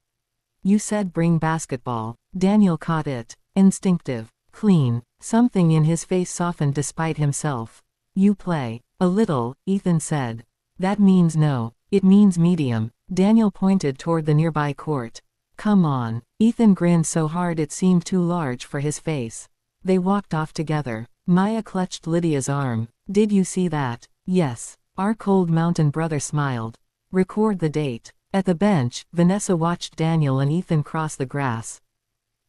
A: You said bring basketball. Daniel caught it. Instinctive. Clean. Something in his face softened despite himself. You play. A little, Ethan said. That means no. It means medium. Daniel pointed toward the nearby court. Come on. Ethan grinned so hard it seemed too large for his face. They walked off together. Maya clutched Lydia's arm. Did you see that? Yes. Our cold mountain brother smiled. Record the date. At the bench, Vanessa watched Daniel and Ethan cross the grass.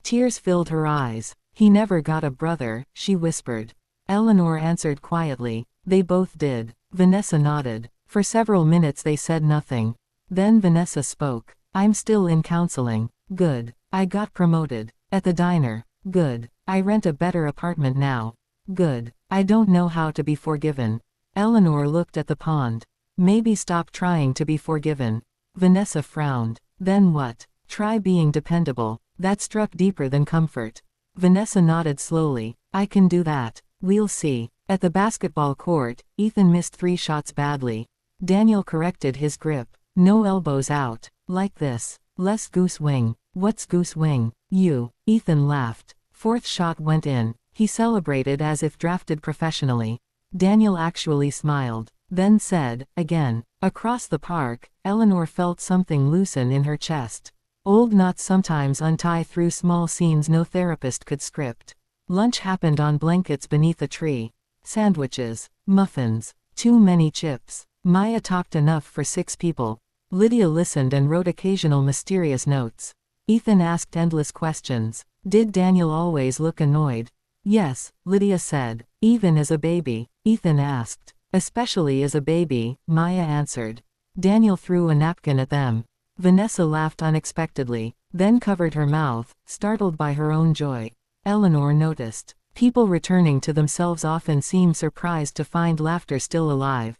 A: Tears filled her eyes. He never got a brother, she whispered. Eleanor answered quietly. They both did. Vanessa nodded. For several minutes they said nothing. Then Vanessa spoke. I'm still in counseling. Good. I got promoted. At the diner. Good. I rent a better apartment now. Good. I don't know how to be forgiven. Eleanor looked at the pond. Maybe stop trying to be forgiven. Vanessa frowned. Then what? Try being dependable. That struck deeper than comfort. Vanessa nodded slowly. I can do that. We'll see. At the basketball court, Ethan missed 3 shots badly. Daniel corrected his grip. No elbows out. Like this. Less goose wing. What's goose wing? You. Ethan laughed. 4th shot went in. He celebrated as if drafted professionally. Daniel actually smiled. Then said, again. Across the park, Eleanor felt something loosen in her chest. Old knots sometimes untie through small scenes no therapist could script. Lunch happened on blankets beneath a tree. Sandwiches. Muffins. Too many chips. Maya talked enough for 6 people. Lydia listened and wrote occasional mysterious notes. Ethan asked endless questions. Did Daniel always look annoyed? Yes, Lydia said. Even as a baby, Ethan asked. Especially as a baby, Maya answered. Daniel threw a napkin at them. Vanessa laughed unexpectedly, then covered her mouth, startled by her own joy. Eleanor noticed. People returning to themselves often seem surprised to find laughter still alive.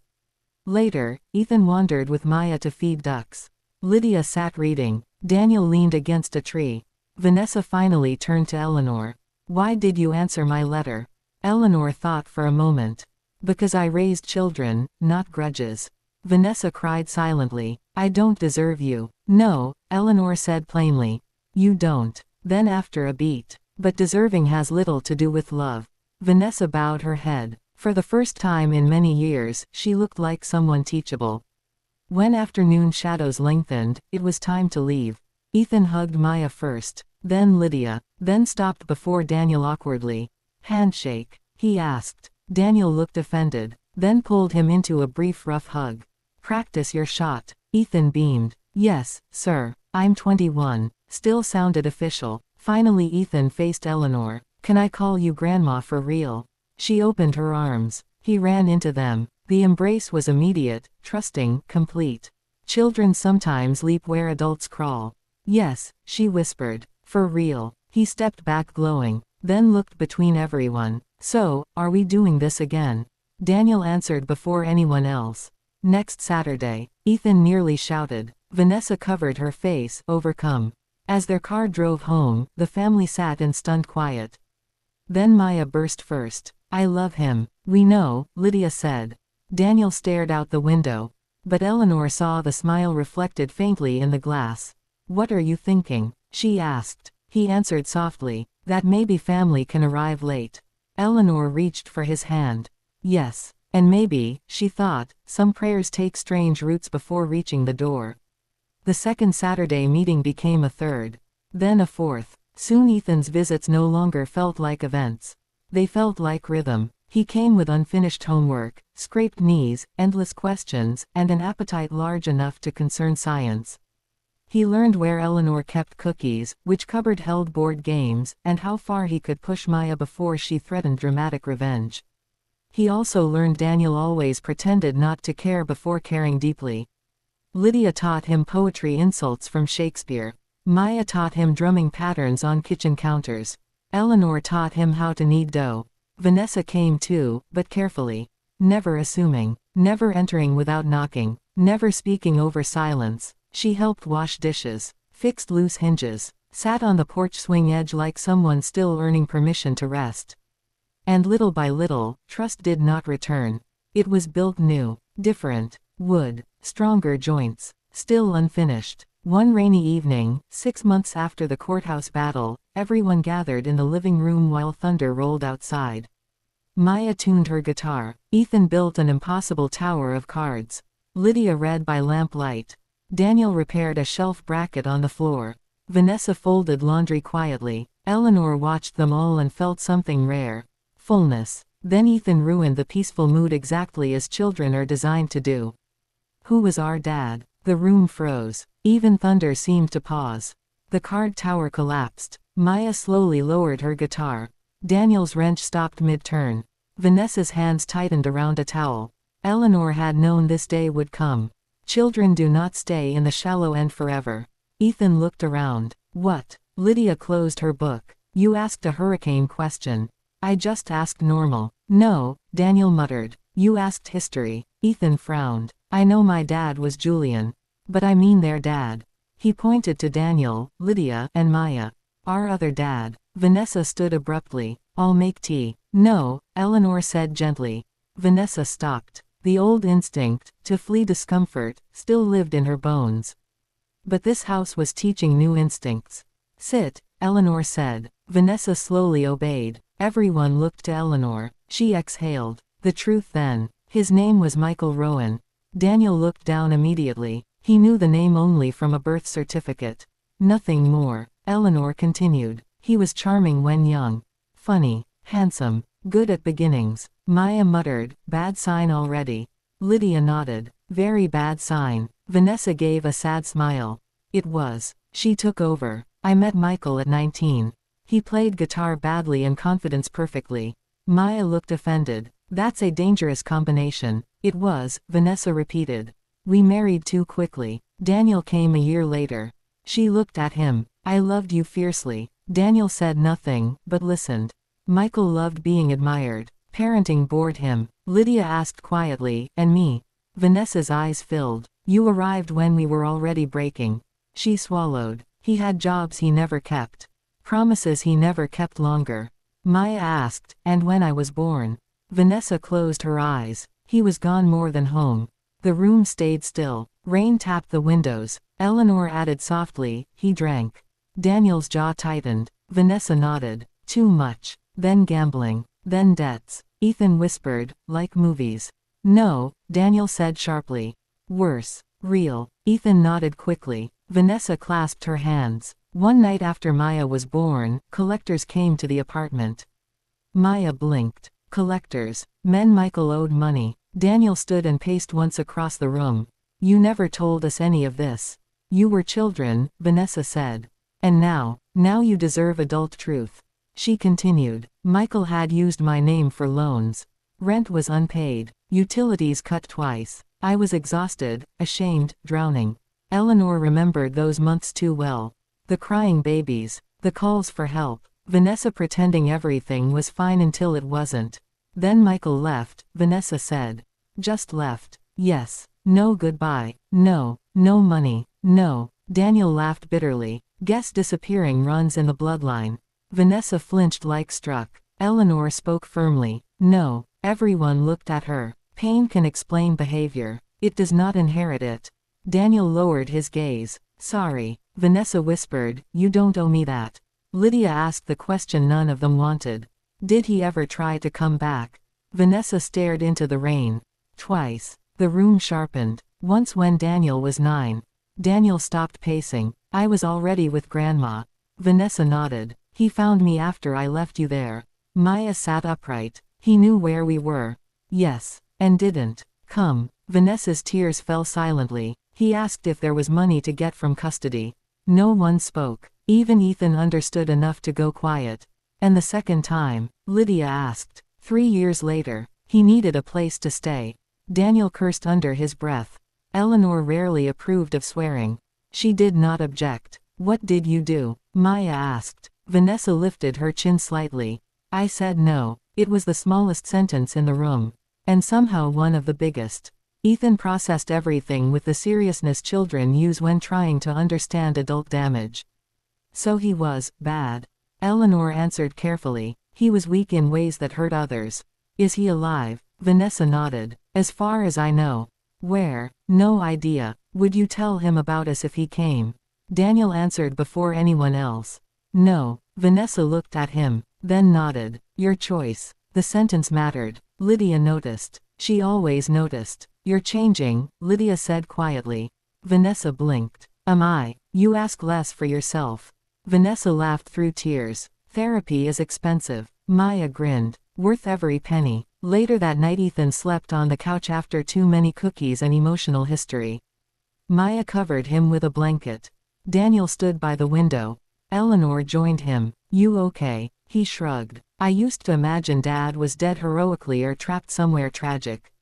A: Later, Ethan wandered with Maya to feed ducks. Lydia sat reading. Daniel leaned against a tree. Vanessa finally turned to Eleanor. Why did you answer my letter? Eleanor thought for a moment. Because I raised children, not grudges. Vanessa cried silently. I don't deserve you. No, Eleanor said plainly. You don't. Then after a beat. But deserving has little to do with love. Vanessa bowed her head. For the first time in many years, she looked like someone teachable. When afternoon shadows lengthened, it was time to leave. Ethan hugged Maya first, then Lydia, then stopped before Daniel awkwardly. Handshake, he asked. Daniel looked offended, then pulled him into a brief rough hug. Practice your shot. Ethan beamed. Yes, sir. I'm 21. Still sounded official. Finally Ethan faced Eleanor. Can I call you grandma for real? She opened her arms. He ran into them. The embrace was immediate, trusting, complete. Children sometimes leap where adults crawl. Yes, she whispered. For real. He stepped back glowing, then looked between everyone. So, are we doing this again? Daniel answered before anyone else. Next Saturday. Ethan nearly shouted. Vanessa covered her face, overcome. As their car drove home, the family sat in stunned quiet. Then Maya burst first. I love him. We know, Lydia said. Daniel stared out the window. But Eleanor saw the smile reflected faintly in the glass. What are you thinking? She asked. He answered softly. That maybe family can arrive late. Eleanor reached for his hand. Yes. And maybe, she thought, some prayers take strange routes before reaching the door. The second Saturday meeting became a third. Then a fourth. Soon Ethan's visits no longer felt like events. They felt like rhythm. He came with unfinished homework, scraped knees, endless questions, and an appetite large enough to concern science. He learned where Eleanor kept cookies, which cupboard held board games, and how far he could push Maya before she threatened dramatic revenge. He also learned Daniel always pretended not to care before caring deeply. Lydia taught him poetry insults from Shakespeare. Maya taught him drumming patterns on kitchen counters. Eleanor taught him how to knead dough. Vanessa came too, but carefully. Never assuming. Never entering without knocking. Never speaking over silence. She helped wash dishes. Fixed loose hinges. Sat on the porch swing edge like someone still earning permission to rest. And little by little, trust did not return. It was built new. Different. Wood. Stronger joints. Still unfinished. One rainy evening, 6 months after the courthouse battle, everyone gathered in the living room while thunder rolled outside. Maya tuned her guitar. Ethan built an impossible tower of cards. Lydia read by lamplight. Daniel repaired a shelf bracket on the floor. Vanessa folded laundry quietly. Eleanor watched them all and felt something rare. Fullness. Then Ethan ruined the peaceful mood exactly as children are designed to do. Who was our dad? The room froze. Even thunder seemed to pause. The card tower collapsed. Maya slowly lowered her guitar. Daniel's wrench stopped mid-turn. Vanessa's hands tightened around a towel. Eleanor had known this day would come. Children do not stay in the shallow end forever. Ethan looked around. What? Lydia closed her book. You asked a hurricane question. I just asked normal. No, Daniel muttered. You asked history. Ethan frowned. I know my dad was Julian. But I mean their dad. He pointed to Daniel, Lydia, and Maya. Our other dad. Vanessa stood abruptly. I'll make tea. No, Eleanor said gently. Vanessa stopped. The old instinct, to flee discomfort, still lived in her bones. But this house was teaching new instincts. Sit, Eleanor said. Vanessa slowly obeyed. Everyone looked to Eleanor. She exhaled. The truth then. His name was Michael Rowan. Daniel looked down immediately. He knew the name only from a birth certificate. Nothing more. Eleanor continued. He was charming when young. Funny. Handsome. Good at beginnings. Maya muttered, bad sign already. Lydia nodded. Very bad sign. Vanessa gave a sad smile. It was. She took over. I met Michael at 19. He played guitar badly and confidence perfectly. Maya looked offended. That's a dangerous combination. It was, Vanessa repeated. We married too quickly. Daniel came a year later. She looked at him. I loved you fiercely. Daniel said nothing, but listened. Michael loved being admired. Parenting bored him. Lydia asked quietly, and me? Vanessa's eyes filled. You arrived when we were already breaking. She swallowed. He had jobs he never kept. Promises he never kept longer. Maya asked, and when I was born? Vanessa closed her eyes. He was gone more than home. The room stayed still. Rain tapped the windows. Eleanor added softly, he drank. Daniel's jaw tightened. Vanessa nodded. Too much. Then gambling. Then debts. Ethan whispered, like movies. No, Daniel said sharply. Worse. Real. Ethan nodded quickly. Vanessa clasped her hands. One night after Maya was born, collectors came to the apartment. Maya blinked. Collectors. Men Michael owed money. Daniel stood and paced once across the room. You never told us any of this. You were children, Vanessa said. And now you deserve adult truth. She continued. Michael had used my name for loans. Rent was unpaid. Utilities cut twice. I was exhausted, ashamed, drowning. Eleanor remembered those months too well. The crying babies. The calls for help. Vanessa pretending everything was fine until it wasn't. Then Michael left, Vanessa said. Just left. Yes. No goodbye. No. No money. No. Daniel laughed bitterly. Guess disappearing runs in the bloodline. Vanessa flinched like struck. Eleanor spoke firmly. No. Everyone looked at her. Pain can explain behavior. It does not inherit it. Daniel lowered his gaze. Sorry. Vanessa whispered, you don't owe me that. Lydia asked the question none of them wanted. Did he ever try to come back? Vanessa stared into the rain. Twice. The room sharpened. Once when Daniel was 9. Daniel stopped pacing. I was already with Grandma. Vanessa nodded. He found me after I left you there. Maya sat upright. He knew where we were. Yes. And didn't come. Vanessa's tears fell silently. He asked if there was money to get from custody. No one spoke. Even Ethan understood enough to go quiet. And the second time, Lydia asked. 3 years later, he needed a place to stay. Daniel cursed under his breath. Eleanor rarely approved of swearing. She did not object. What did you do? Maya asked. Vanessa lifted her chin slightly. I said no. It was the smallest sentence in the room. And somehow one of the biggest. Ethan processed everything with the seriousness children use when trying to understand adult damage. So he was bad. Eleanor answered carefully. He was weak in ways that hurt others. Is he alive? Vanessa nodded. As far as I know. Where? No idea. Would you tell him about us if he came? Daniel answered before anyone else. No. Vanessa looked at him, then nodded. Your choice. The sentence mattered. Lydia noticed. She always noticed. You're changing, Lydia said quietly. Vanessa blinked. Am I? You ask less for yourself. Vanessa laughed through tears. Therapy is expensive. Maya grinned. Worth every penny. Later that night Ethan slept on the couch after too many cookies and emotional history. Maya covered him with a blanket. Daniel stood by the window. Eleanor joined him. You okay? He shrugged. I used to imagine Dad was dead heroically or trapped somewhere tragic.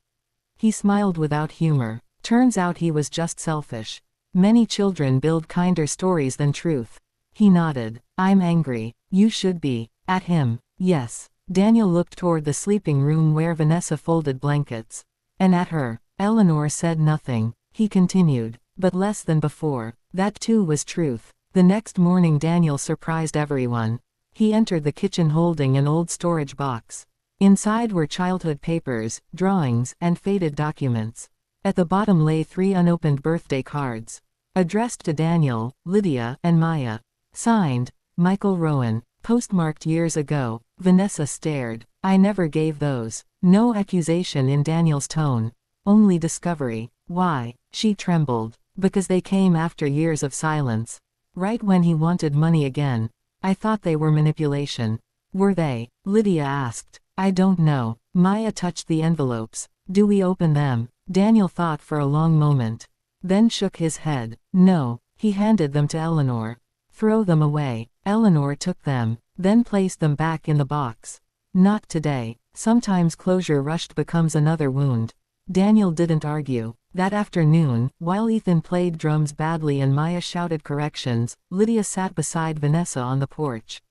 A: He smiled without humor. Turns out he was just selfish. Many children build kinder stories than truth. He nodded. I'm angry. You should be. At him. Yes. Daniel looked toward the sleeping room where Vanessa folded blankets. And at her. Eleanor said nothing. He continued. But less than before. That too was truth. The next morning Daniel surprised everyone. He entered the kitchen holding an old storage box. Inside were childhood papers, drawings, and faded documents. At the bottom lay 3 unopened birthday cards. Addressed to Daniel, Lydia, and Maya. Signed, Michael Rowan. Postmarked years ago. Vanessa stared. I never gave those. No accusation in Daniel's tone. Only discovery. Why? She trembled. Because they came after years of silence. Right when he wanted money again. I thought they were manipulation. Were they? Lydia asked. I don't know. Maya touched the envelopes. Do we open them? Daniel thought for a long moment. Then shook his head. No. He handed them to Eleanor. Throw them away. Eleanor took them, then placed them back in the box. Not today. Sometimes closure rushed becomes another wound. Daniel didn't argue. That afternoon, while Ethan played drums badly and Maya shouted corrections, Lydia sat beside Vanessa on the porch.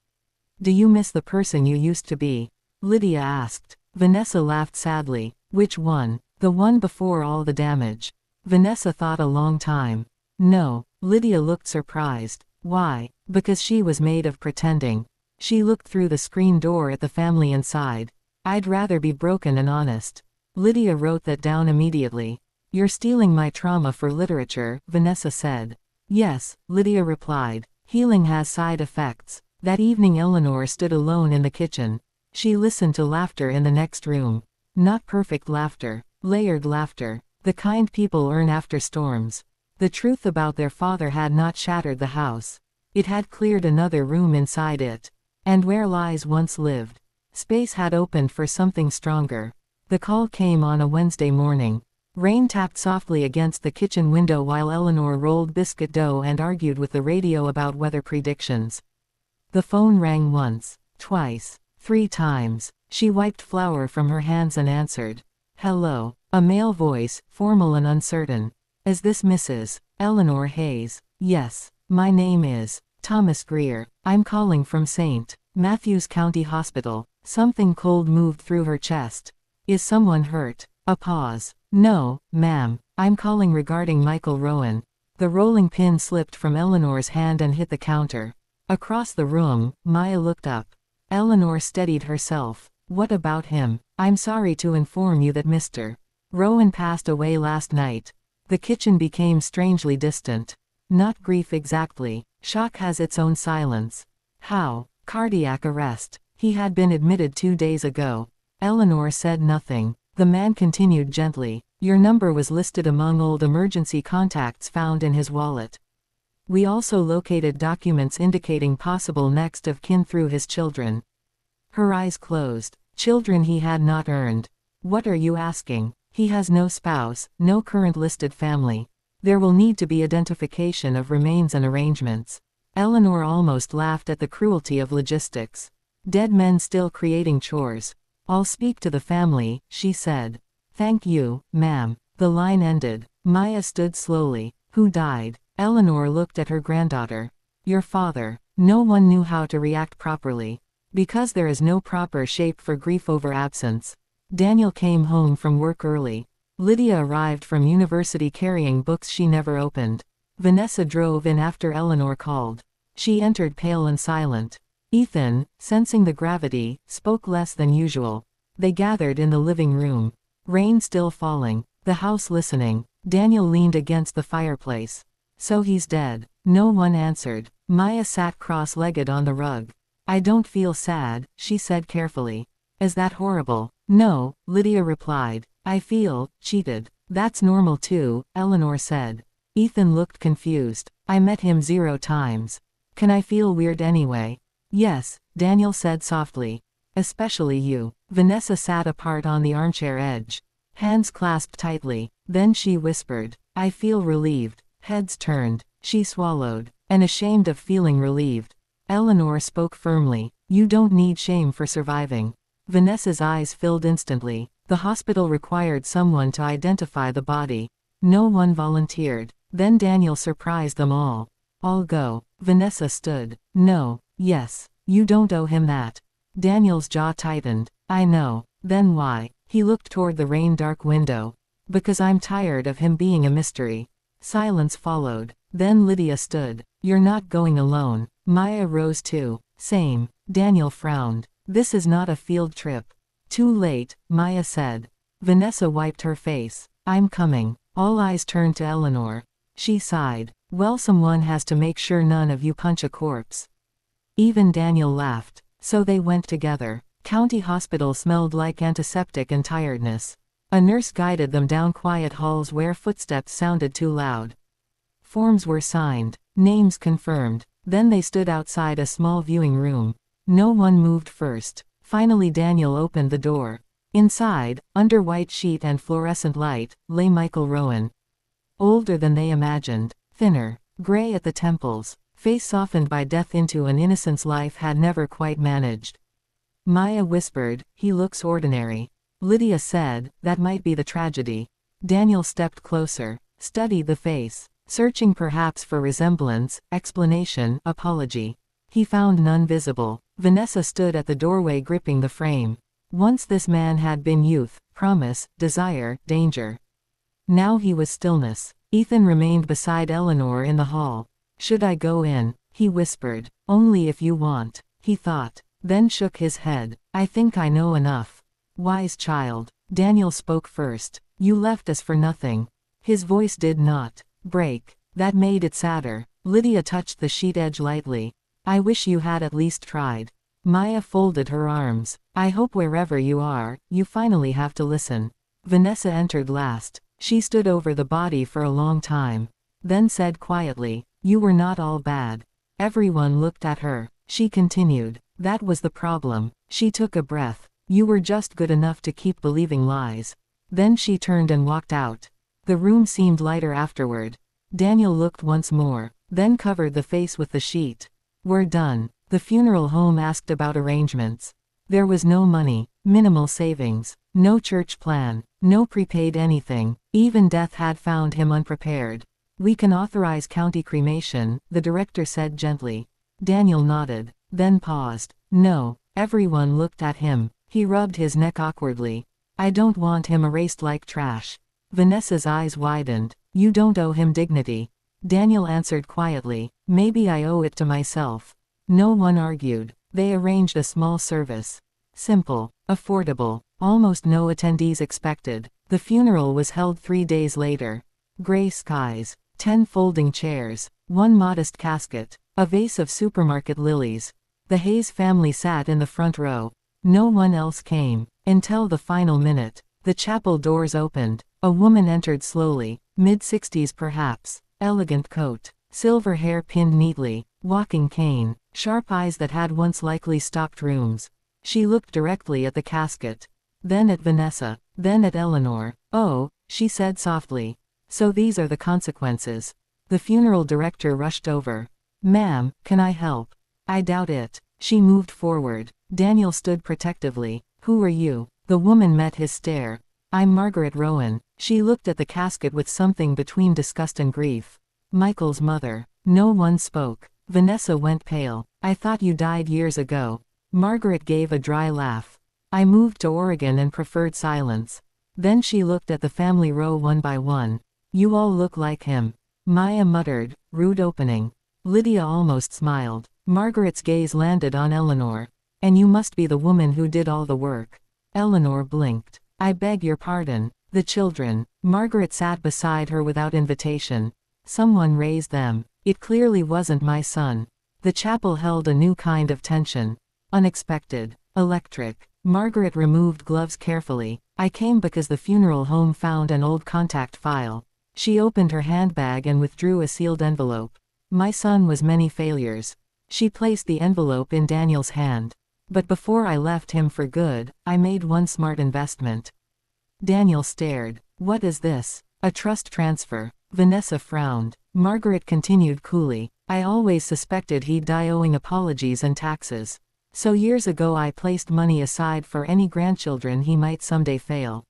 A: Do you miss the person you used to be? Lydia asked. Vanessa laughed sadly. Which one? The one before all the damage. Vanessa thought a long time. No. Lydia looked surprised. Why? Because she was made of pretending. She looked through the screen door at the family inside. I'd rather be broken and honest. Lydia wrote that down immediately. You're stealing my trauma for literature, Vanessa said. Yes, Lydia replied. Healing has side effects. That evening Eleanor stood alone in the kitchen. She listened to laughter in the next room. Not perfect laughter. Layered laughter. The kind people earn after storms. The truth about their father had not shattered the house. It had cleared another room inside it. And where lies once lived. Space had opened for something stronger. The call came on a Wednesday morning. Rain tapped softly against the kitchen window while Eleanor rolled biscuit dough and argued with the radio about weather predictions. The phone rang once, twice, 3 times. She wiped flour from her hands and answered. Hello. A male voice, formal and uncertain. Is this Mrs. Eleanor Hayes? Yes. My name is Thomas Greer. I'm calling from St. Matthews County Hospital. Something cold moved through her chest. Is someone hurt? A pause. No, ma'am. I'm calling regarding Michael Rowan. The rolling pin slipped from Eleanor's hand and hit the counter. Across the room, Maya looked up. Eleanor steadied herself. What about him? I'm sorry to inform you that Mr. Rowan passed away last night. The kitchen became strangely distant. Not grief exactly. Shock has its own silence. How? Cardiac arrest. He had been admitted 2 days ago. Eleanor said nothing. The man continued gently. Your number was listed among old emergency contacts found in his wallet. We also located documents indicating possible next of kin through his children. Her eyes closed. Children he had not earned. What are you asking? He has no spouse, no current listed family. There will need to be identification of remains and arrangements. Eleanor almost laughed at the cruelty of logistics. Dead men still creating chores. I'll speak to the family, she said. Thank you, ma'am. The line ended. Maya stood slowly. Who died? Eleanor looked at her granddaughter. Your father. No one knew how to react properly. Because there is no proper shape for grief over absence. Daniel came home from work early. Lydia arrived from university carrying books she never opened. Vanessa drove in after Eleanor called. She entered pale and silent. Ethan, sensing the gravity, spoke less than usual. They gathered in the living room. Rain still falling. The house listening. Daniel leaned against the fireplace. So he's dead. No one answered. Maya sat cross-legged on the rug. I don't feel sad, she said carefully. Is that horrible? No, Lydia replied. I feel cheated. That's normal too, Eleanor said. Ethan looked confused. I met him 0 times. Can I feel weird anyway? Yes, Daniel said softly. Especially you. Vanessa sat apart on the armchair edge. Hands clasped tightly. Then she whispered. I feel relieved. Heads turned. She swallowed. And ashamed of feeling relieved. Eleanor spoke firmly. You don't need shame for surviving. Vanessa's eyes filled instantly. The hospital required someone to identify the body. No one volunteered. Then Daniel surprised them all. I'll go. Vanessa stood. No. Yes. You don't owe him that. Daniel's jaw tightened. I know. Then why? He looked toward the rain-dark window. Because I'm tired of him being a mystery. Silence followed. Then Lydia stood. You're not going alone. Maya rose too. Same. Daniel frowned. This is not a field trip. Too late, Maya said. Vanessa wiped her face. I'm coming. All eyes turned to Eleanor. She sighed. Well, someone has to make sure none of you punch a corpse. Even Daniel laughed. So they went together. County hospital smelled like antiseptic and tiredness. A nurse guided them down quiet halls where footsteps sounded too loud. Forms were signed. Names confirmed. Then they stood outside a small viewing room. No one moved first. Finally Daniel opened the door. Inside, under white sheet and fluorescent light, lay Michael Rowan. Older than they imagined. Thinner. Gray at the temples. Face softened by death into an innocence life had never quite managed. Maya whispered, he looks ordinary. Lydia said, that might be the tragedy. Daniel stepped closer. Studied the face. Searching perhaps for resemblance, explanation, apology. He found none visible. Vanessa stood at the doorway gripping the frame. Once this man had been youth, promise, desire, danger. Now he was stillness. Ethan remained beside Eleanor in the hall. Should I go in? He whispered. Only if you want, he thought. Then shook his head. I think I know enough. Wise child. Daniel spoke first. You left us for nothing. His voice did not break. That made it sadder. Lydia touched the sheet edge lightly. I wish you had at least tried. Maya folded her arms. I hope wherever you are, you finally have to listen. Vanessa entered last. She stood over the body for a long time. Then said quietly, you were not all bad. Everyone looked at her. She continued. That was the problem. She took a breath. You were just good enough to keep believing lies. Then she turned and walked out. The room seemed lighter afterward. Daniel looked once more, then covered the face with the sheet. We're done. The funeral home asked about arrangements. There was no money, minimal savings, no church plan, no prepaid anything. Even death had found him unprepared. We can authorize county cremation, the director said gently. Daniel nodded, then paused. No. Everyone looked at him. He rubbed his neck awkwardly. I don't want him erased like trash. Vanessa's eyes widened. You don't owe him dignity. Daniel answered quietly. Maybe I owe it to myself. No one argued. They arranged a small service. Simple. Affordable. Almost no attendees expected. The funeral was held 3 days later. Gray skies. 10 folding chairs. 1 modest casket. A vase of supermarket lilies. The Hayes family sat in the front row. No one else came. Until the final minute. The chapel doors opened. A woman entered slowly. Mid-60s perhaps. Elegant coat. Silver hair pinned neatly. Walking cane. Sharp eyes that had once likely stocked rooms. She looked directly at the casket. Then at Vanessa. Then at Eleanor. Oh, she said softly. So these are the consequences. The funeral director rushed over. Ma'am, can I help? I doubt it. She moved forward. Daniel stood protectively. Who are you? The woman met his stare. I'm Margaret Rowan. She looked at the casket with something between disgust and grief. Michael's mother. No one spoke. Vanessa went pale. I thought you died years ago. Margaret gave a dry laugh. I moved to Oregon and preferred silence. Then she looked at the family row one by one. You all look like him. Maya muttered, rude opening. Lydia almost smiled. Margaret's gaze landed on Eleanor. And you must be the woman who did all the work. Eleanor blinked. I beg your pardon. The children. Margaret sat beside her without invitation. Someone raised them. It clearly wasn't my son. The chapel held a new kind of tension. Unexpected. Electric. Margaret removed gloves carefully. I came because the funeral home found an old contact file. She opened her handbag and withdrew a sealed envelope. My son was many failures. She placed the envelope in Daniel's hand. But before I left him for good, I made one smart investment. Daniel stared. What is this? A trust transfer. Vanessa frowned. Margaret continued coolly. I always suspected he'd die owing apologies and taxes. So years ago I placed money aside for any grandchildren he might someday fail.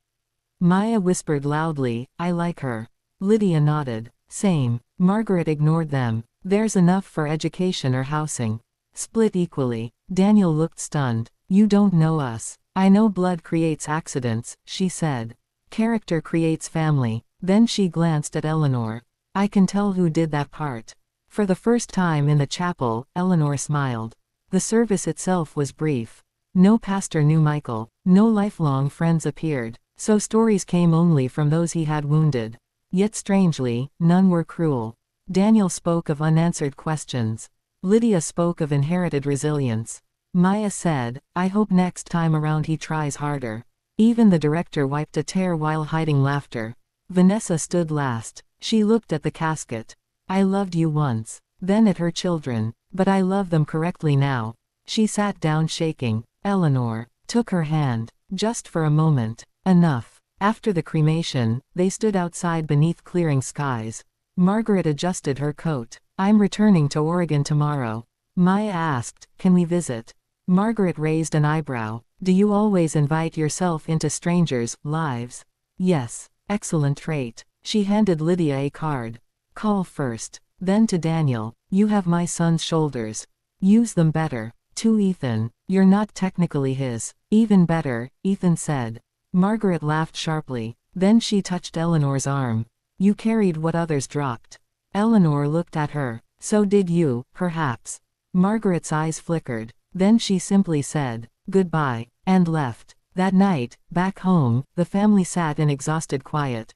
A: Maya whispered loudly, I like her. Lydia nodded. Same. Margaret ignored them. There's enough for education or housing. Split equally. Daniel looked stunned. You don't know us. I know blood creates accidents, she said. Character creates family. Then she glanced at Eleanor. I can tell who did that part. For the first time in the chapel, Eleanor smiled. The service itself was brief. No pastor knew Michael. No lifelong friends appeared. So stories came only from those he had wounded. Yet strangely, none were cruel. Daniel spoke of unanswered questions. Lydia spoke of inherited resilience. Maya said, I hope next time around he tries harder. Even the director wiped a tear while hiding laughter. Vanessa stood last. She looked at the casket. I loved you once. Then at her children. But I love them correctly now. She sat down shaking. Eleanor took her hand. Just for a moment. Enough. After the cremation, they stood outside beneath clearing skies. Margaret adjusted her coat. I'm returning to Oregon tomorrow. Maya asked, can we visit? Margaret raised an eyebrow. Do you always invite yourself into strangers' lives? Yes. Excellent trait. She handed Lydia a card. Call first. Then to Daniel. You have my son's shoulders. Use them better. To Ethan. You're not technically his. Even better, Ethan said. Margaret laughed sharply. Then she touched Eleanor's arm. You carried what others dropped. Eleanor looked at her. So did you, perhaps. Margaret's eyes flickered. Then she simply said, goodbye, and left. That night, back home, the family sat in exhausted quiet.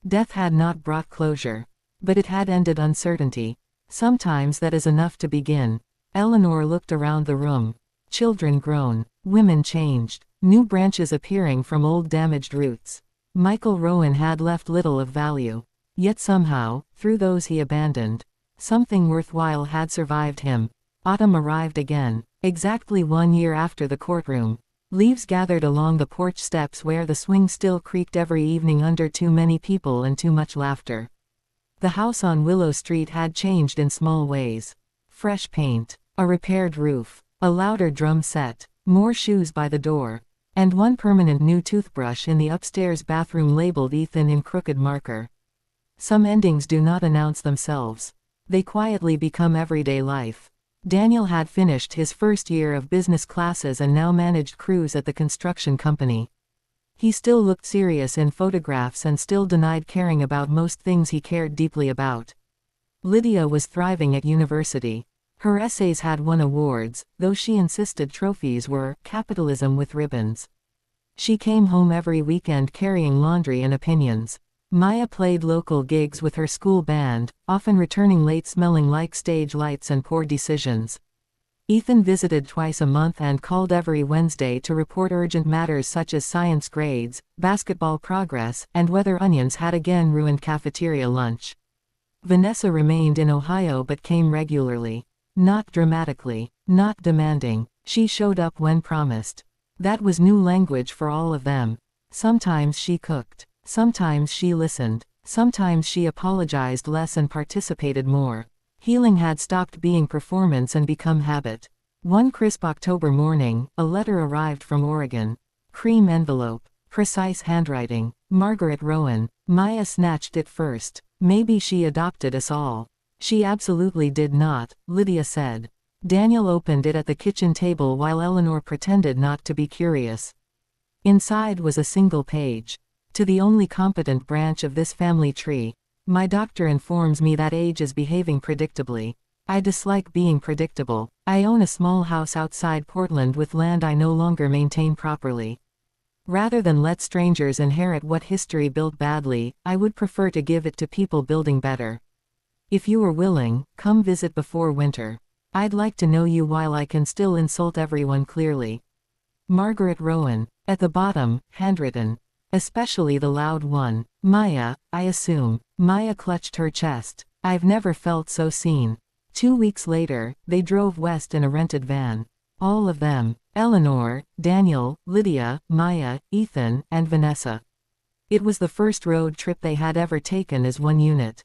A: Death had not brought closure. But it had ended uncertainty. Sometimes that is enough to begin. Eleanor looked around the room. Children grown. Women changed. New branches appearing from old damaged roots. Michael Rowan had left little of value. Yet somehow, through those he abandoned, something worthwhile had survived him. Autumn arrived again. Exactly 1 year after the courtroom. Leaves gathered along the porch steps where the swing still creaked every evening under too many people and too much laughter. The house on Willow Street had changed in small ways. Fresh paint. A repaired roof. A louder drum set. More shoes by the door. And one permanent new toothbrush in the upstairs bathroom labeled Ethan in crooked marker. Some endings do not announce themselves. They quietly become everyday life. Daniel had finished his first year of business classes and now managed crews at the construction company. He still looked serious in photographs and still denied caring about most things he cared deeply about. Lydia was thriving at university. Her essays had won awards, though she insisted trophies were capitalism with ribbons. She came home every weekend carrying laundry and opinions. Maya played local gigs with her school band, often returning late smelling like stage lights and poor decisions. Ethan visited twice a month and called every Wednesday to report urgent matters such as science grades, basketball progress, and whether onions had again ruined cafeteria lunch. Vanessa remained in Ohio but came regularly. Not dramatically, not demanding. She showed up when promised. That was new language for all of them. Sometimes she cooked. Sometimes she listened. Sometimes she apologized less and participated more. Healing had stopped being performance and become habit. One crisp October morning, a letter arrived from Oregon. Cream envelope. Precise handwriting. Margaret Rowan. Maya snatched it first. Maybe she adopted us all. She absolutely did not, Lydia said. Daniel opened it at the kitchen table while Eleanor pretended not to be curious. Inside was a single page. To the only competent branch of this family tree. My doctor informs me that age is behaving predictably. I dislike being predictable. I own a small house outside Portland with land I no longer maintain properly. Rather than let strangers inherit what history built badly, I would prefer to give it to people building better. If you are willing, come visit before winter. I'd like to know you while I can still insult everyone clearly. Margaret Rowan. At the bottom, handwritten. Especially the loud one. Maya, I assume. Maya clutched her chest. I've never felt so seen. 2 weeks later, they drove west in a rented van. All of them. Eleanor, Daniel, Lydia, Maya, Ethan, and Vanessa. It was the first road trip they had ever taken as one unit.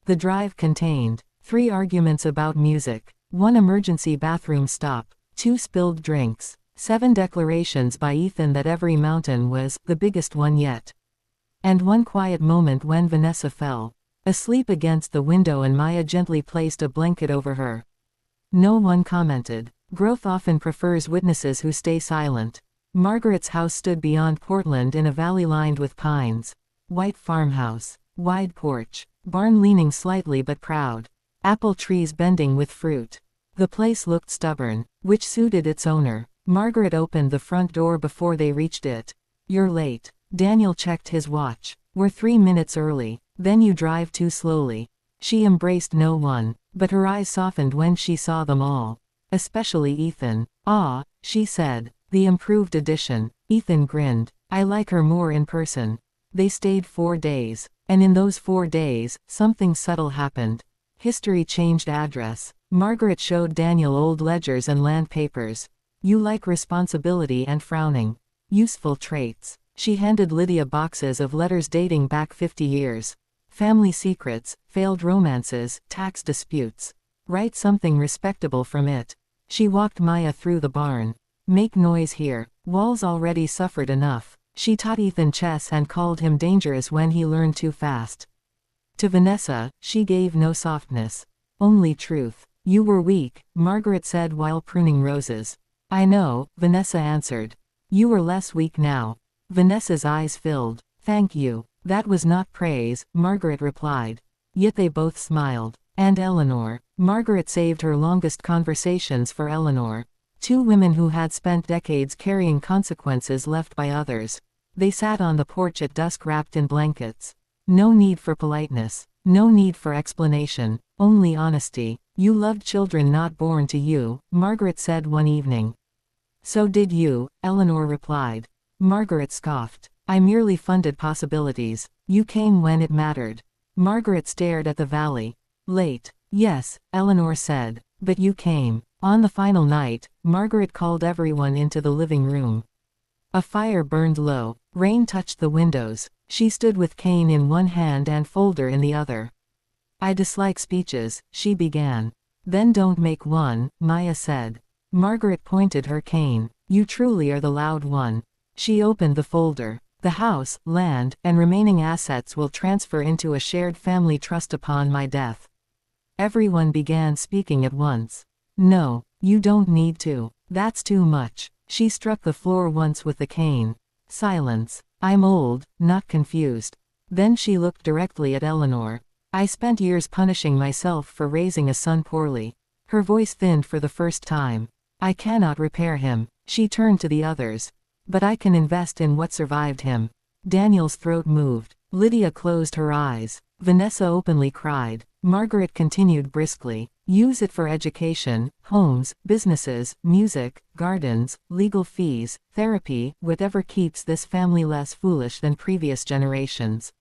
A: The drive contained 3 arguments about music, 1 emergency bathroom stop, 2 spilled drinks, 7 declarations by Ethan that every mountain was the biggest one yet. And 1 quiet moment when Vanessa fell asleep against the window and Maya gently placed a blanket over her. No one commented. Growth often prefers witnesses who stay silent. Margaret's house stood beyond Portland in a valley lined with pines. White farmhouse. Wide porch. Barn leaning slightly but proud. Apple trees bending with fruit. The place looked stubborn, which suited its owner. Margaret opened the front door before they reached it. You're late. Daniel checked his watch. We're 3 minutes early. Then you drive too slowly. She embraced no one, but her eyes softened when she saw them all. Especially Ethan. Ah, she said. The improved edition. Ethan grinned. I like her more in person. They stayed 4 days. And in those 4 days, something subtle happened. History changed address. Margaret showed Daniel old ledgers and land papers. You like responsibility and frowning. Useful traits. She handed Lydia boxes of letters dating back 50 years. Family secrets, failed romances, tax disputes. Write something respectable from it. She walked Maya through the barn. Make noise here. Walls already suffered enough. She taught Ethan chess and called him dangerous when he learned too fast. To Vanessa, she gave no softness. Only truth. You were weak, Margaret said while pruning roses. I know, Vanessa answered. You are less weak now. Vanessa's eyes filled. Thank you. That was not praise, Margaret replied. Yet they both smiled. And Eleanor. Margaret saved her longest conversations for Eleanor. 2 women who had spent decades carrying consequences left by others. They sat on the porch at dusk wrapped in blankets. No need for politeness. No need for explanation. Only honesty. You loved children not born to you, Margaret said one evening. So did you, Eleanor replied. Margaret scoffed. I merely funded possibilities. You came when it mattered. Margaret stared at the valley. Late. Yes, Eleanor said. But you came. On the final night, Margaret called everyone into the living room. A fire burned low. Rain touched the windows. She stood with cane in one hand and folder in the other. I dislike speeches, she began. Then don't make one, Maya said. Margaret pointed her cane. You truly are the loud one. She opened the folder. The house, land, and remaining assets will transfer into a shared family trust upon my death. Everyone began speaking at once. No, you don't need to. That's too much. She struck the floor once with the cane. Silence. I'm old, not confused. Then she looked directly at Eleanor. I spent years punishing myself for raising a son poorly. Her voice thinned for the first time. I cannot repair him. She turned to the others. But I can invest in what survived him. Daniel's throat moved. Lydia closed her eyes. Vanessa openly cried. Margaret continued briskly. Use it for education, homes, businesses, music, gardens, legal fees, therapy, whatever keeps this family less foolish than previous generations.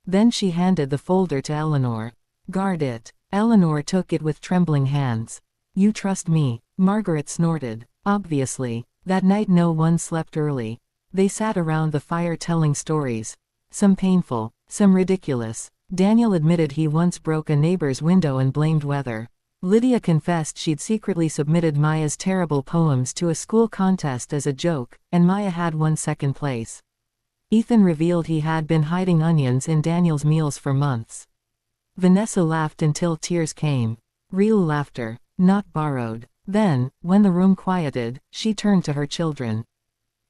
A: Then she handed the folder to Eleanor. Guard it. Eleanor took it with trembling hands. You trust me? Margaret snorted. Obviously. That night no one slept early. They sat around the fire telling stories. Some painful, some ridiculous. Daniel admitted he once broke a neighbor's window and blamed weather. Lydia confessed she'd secretly submitted Maya's terrible poems to a school contest as a joke, and Maya had won second place. Ethan revealed he had been hiding onions in Daniel's meals for months. Vanessa laughed until tears came. Real laughter, not borrowed. Then, when the room quieted, she turned to her children.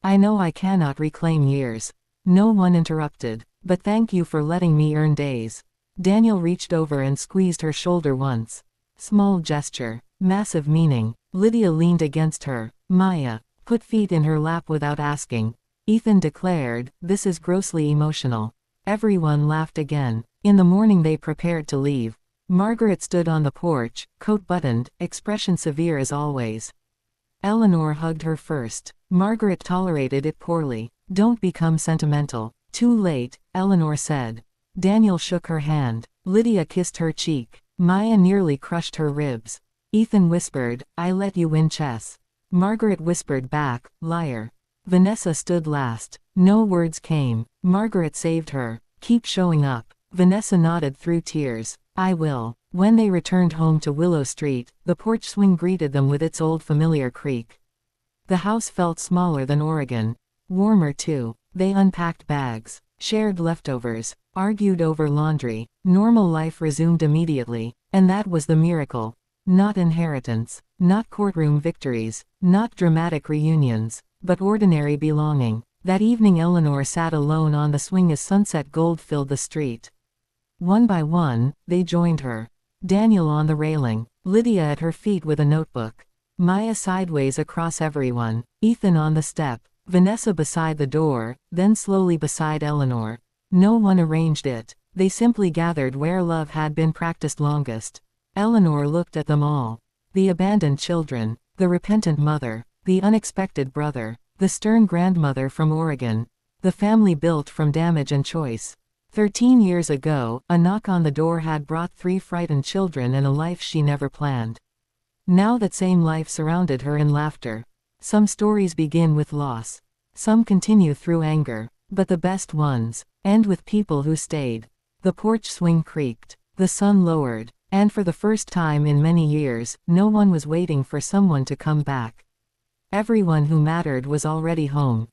A: I know I cannot reclaim years. No one interrupted. But thank you for letting me earn days. Daniel reached over and squeezed her shoulder once. Small gesture, massive meaning. Lydia leaned against her. Maya, put feet in her lap without asking. Ethan declared, this is grossly emotional. Everyone laughed again. In the morning they prepared to leave. Margaret stood on the porch, coat buttoned, expression severe as always. Eleanor hugged her first. Margaret tolerated it poorly. Don't become sentimental. Too late, Eleanor said. Daniel shook her hand. Lydia kissed her cheek. Maya nearly crushed her ribs. Ethan whispered, I let you win chess. Margaret whispered back, liar. Vanessa stood last. No words came. Margaret saved her. Keep showing up. Vanessa nodded through tears. I will. When they returned home to Willow Street, the porch swing greeted them with its old familiar creak. The house felt smaller than Oregon. Warmer too. They unpacked bags, shared leftovers, argued over laundry. Normal life resumed immediately, and that was the miracle. Not inheritance, not courtroom victories, not dramatic reunions, but ordinary belonging. That evening Eleanor sat alone on the swing as sunset gold filled the street. One by one, they joined her. Daniel on the railing, Lydia at her feet with a notebook. Maya sideways across everyone, Ethan on the step. Vanessa beside the door, then slowly beside Eleanor. No one arranged it. They simply gathered where love had been practiced longest. Eleanor looked at them all. The abandoned children, the repentant mother, the unexpected brother, the stern grandmother from Oregon. The family built from damage and choice. 13 years ago, a knock on the door had brought 3 frightened children and a life she never planned. Now that same life surrounded her in laughter. Some stories begin with loss. Some continue through anger. But the best ones end with people who stayed. The porch swing creaked. The sun lowered. And for the first time in many years, no one was waiting for someone to come back. Everyone who mattered was already home.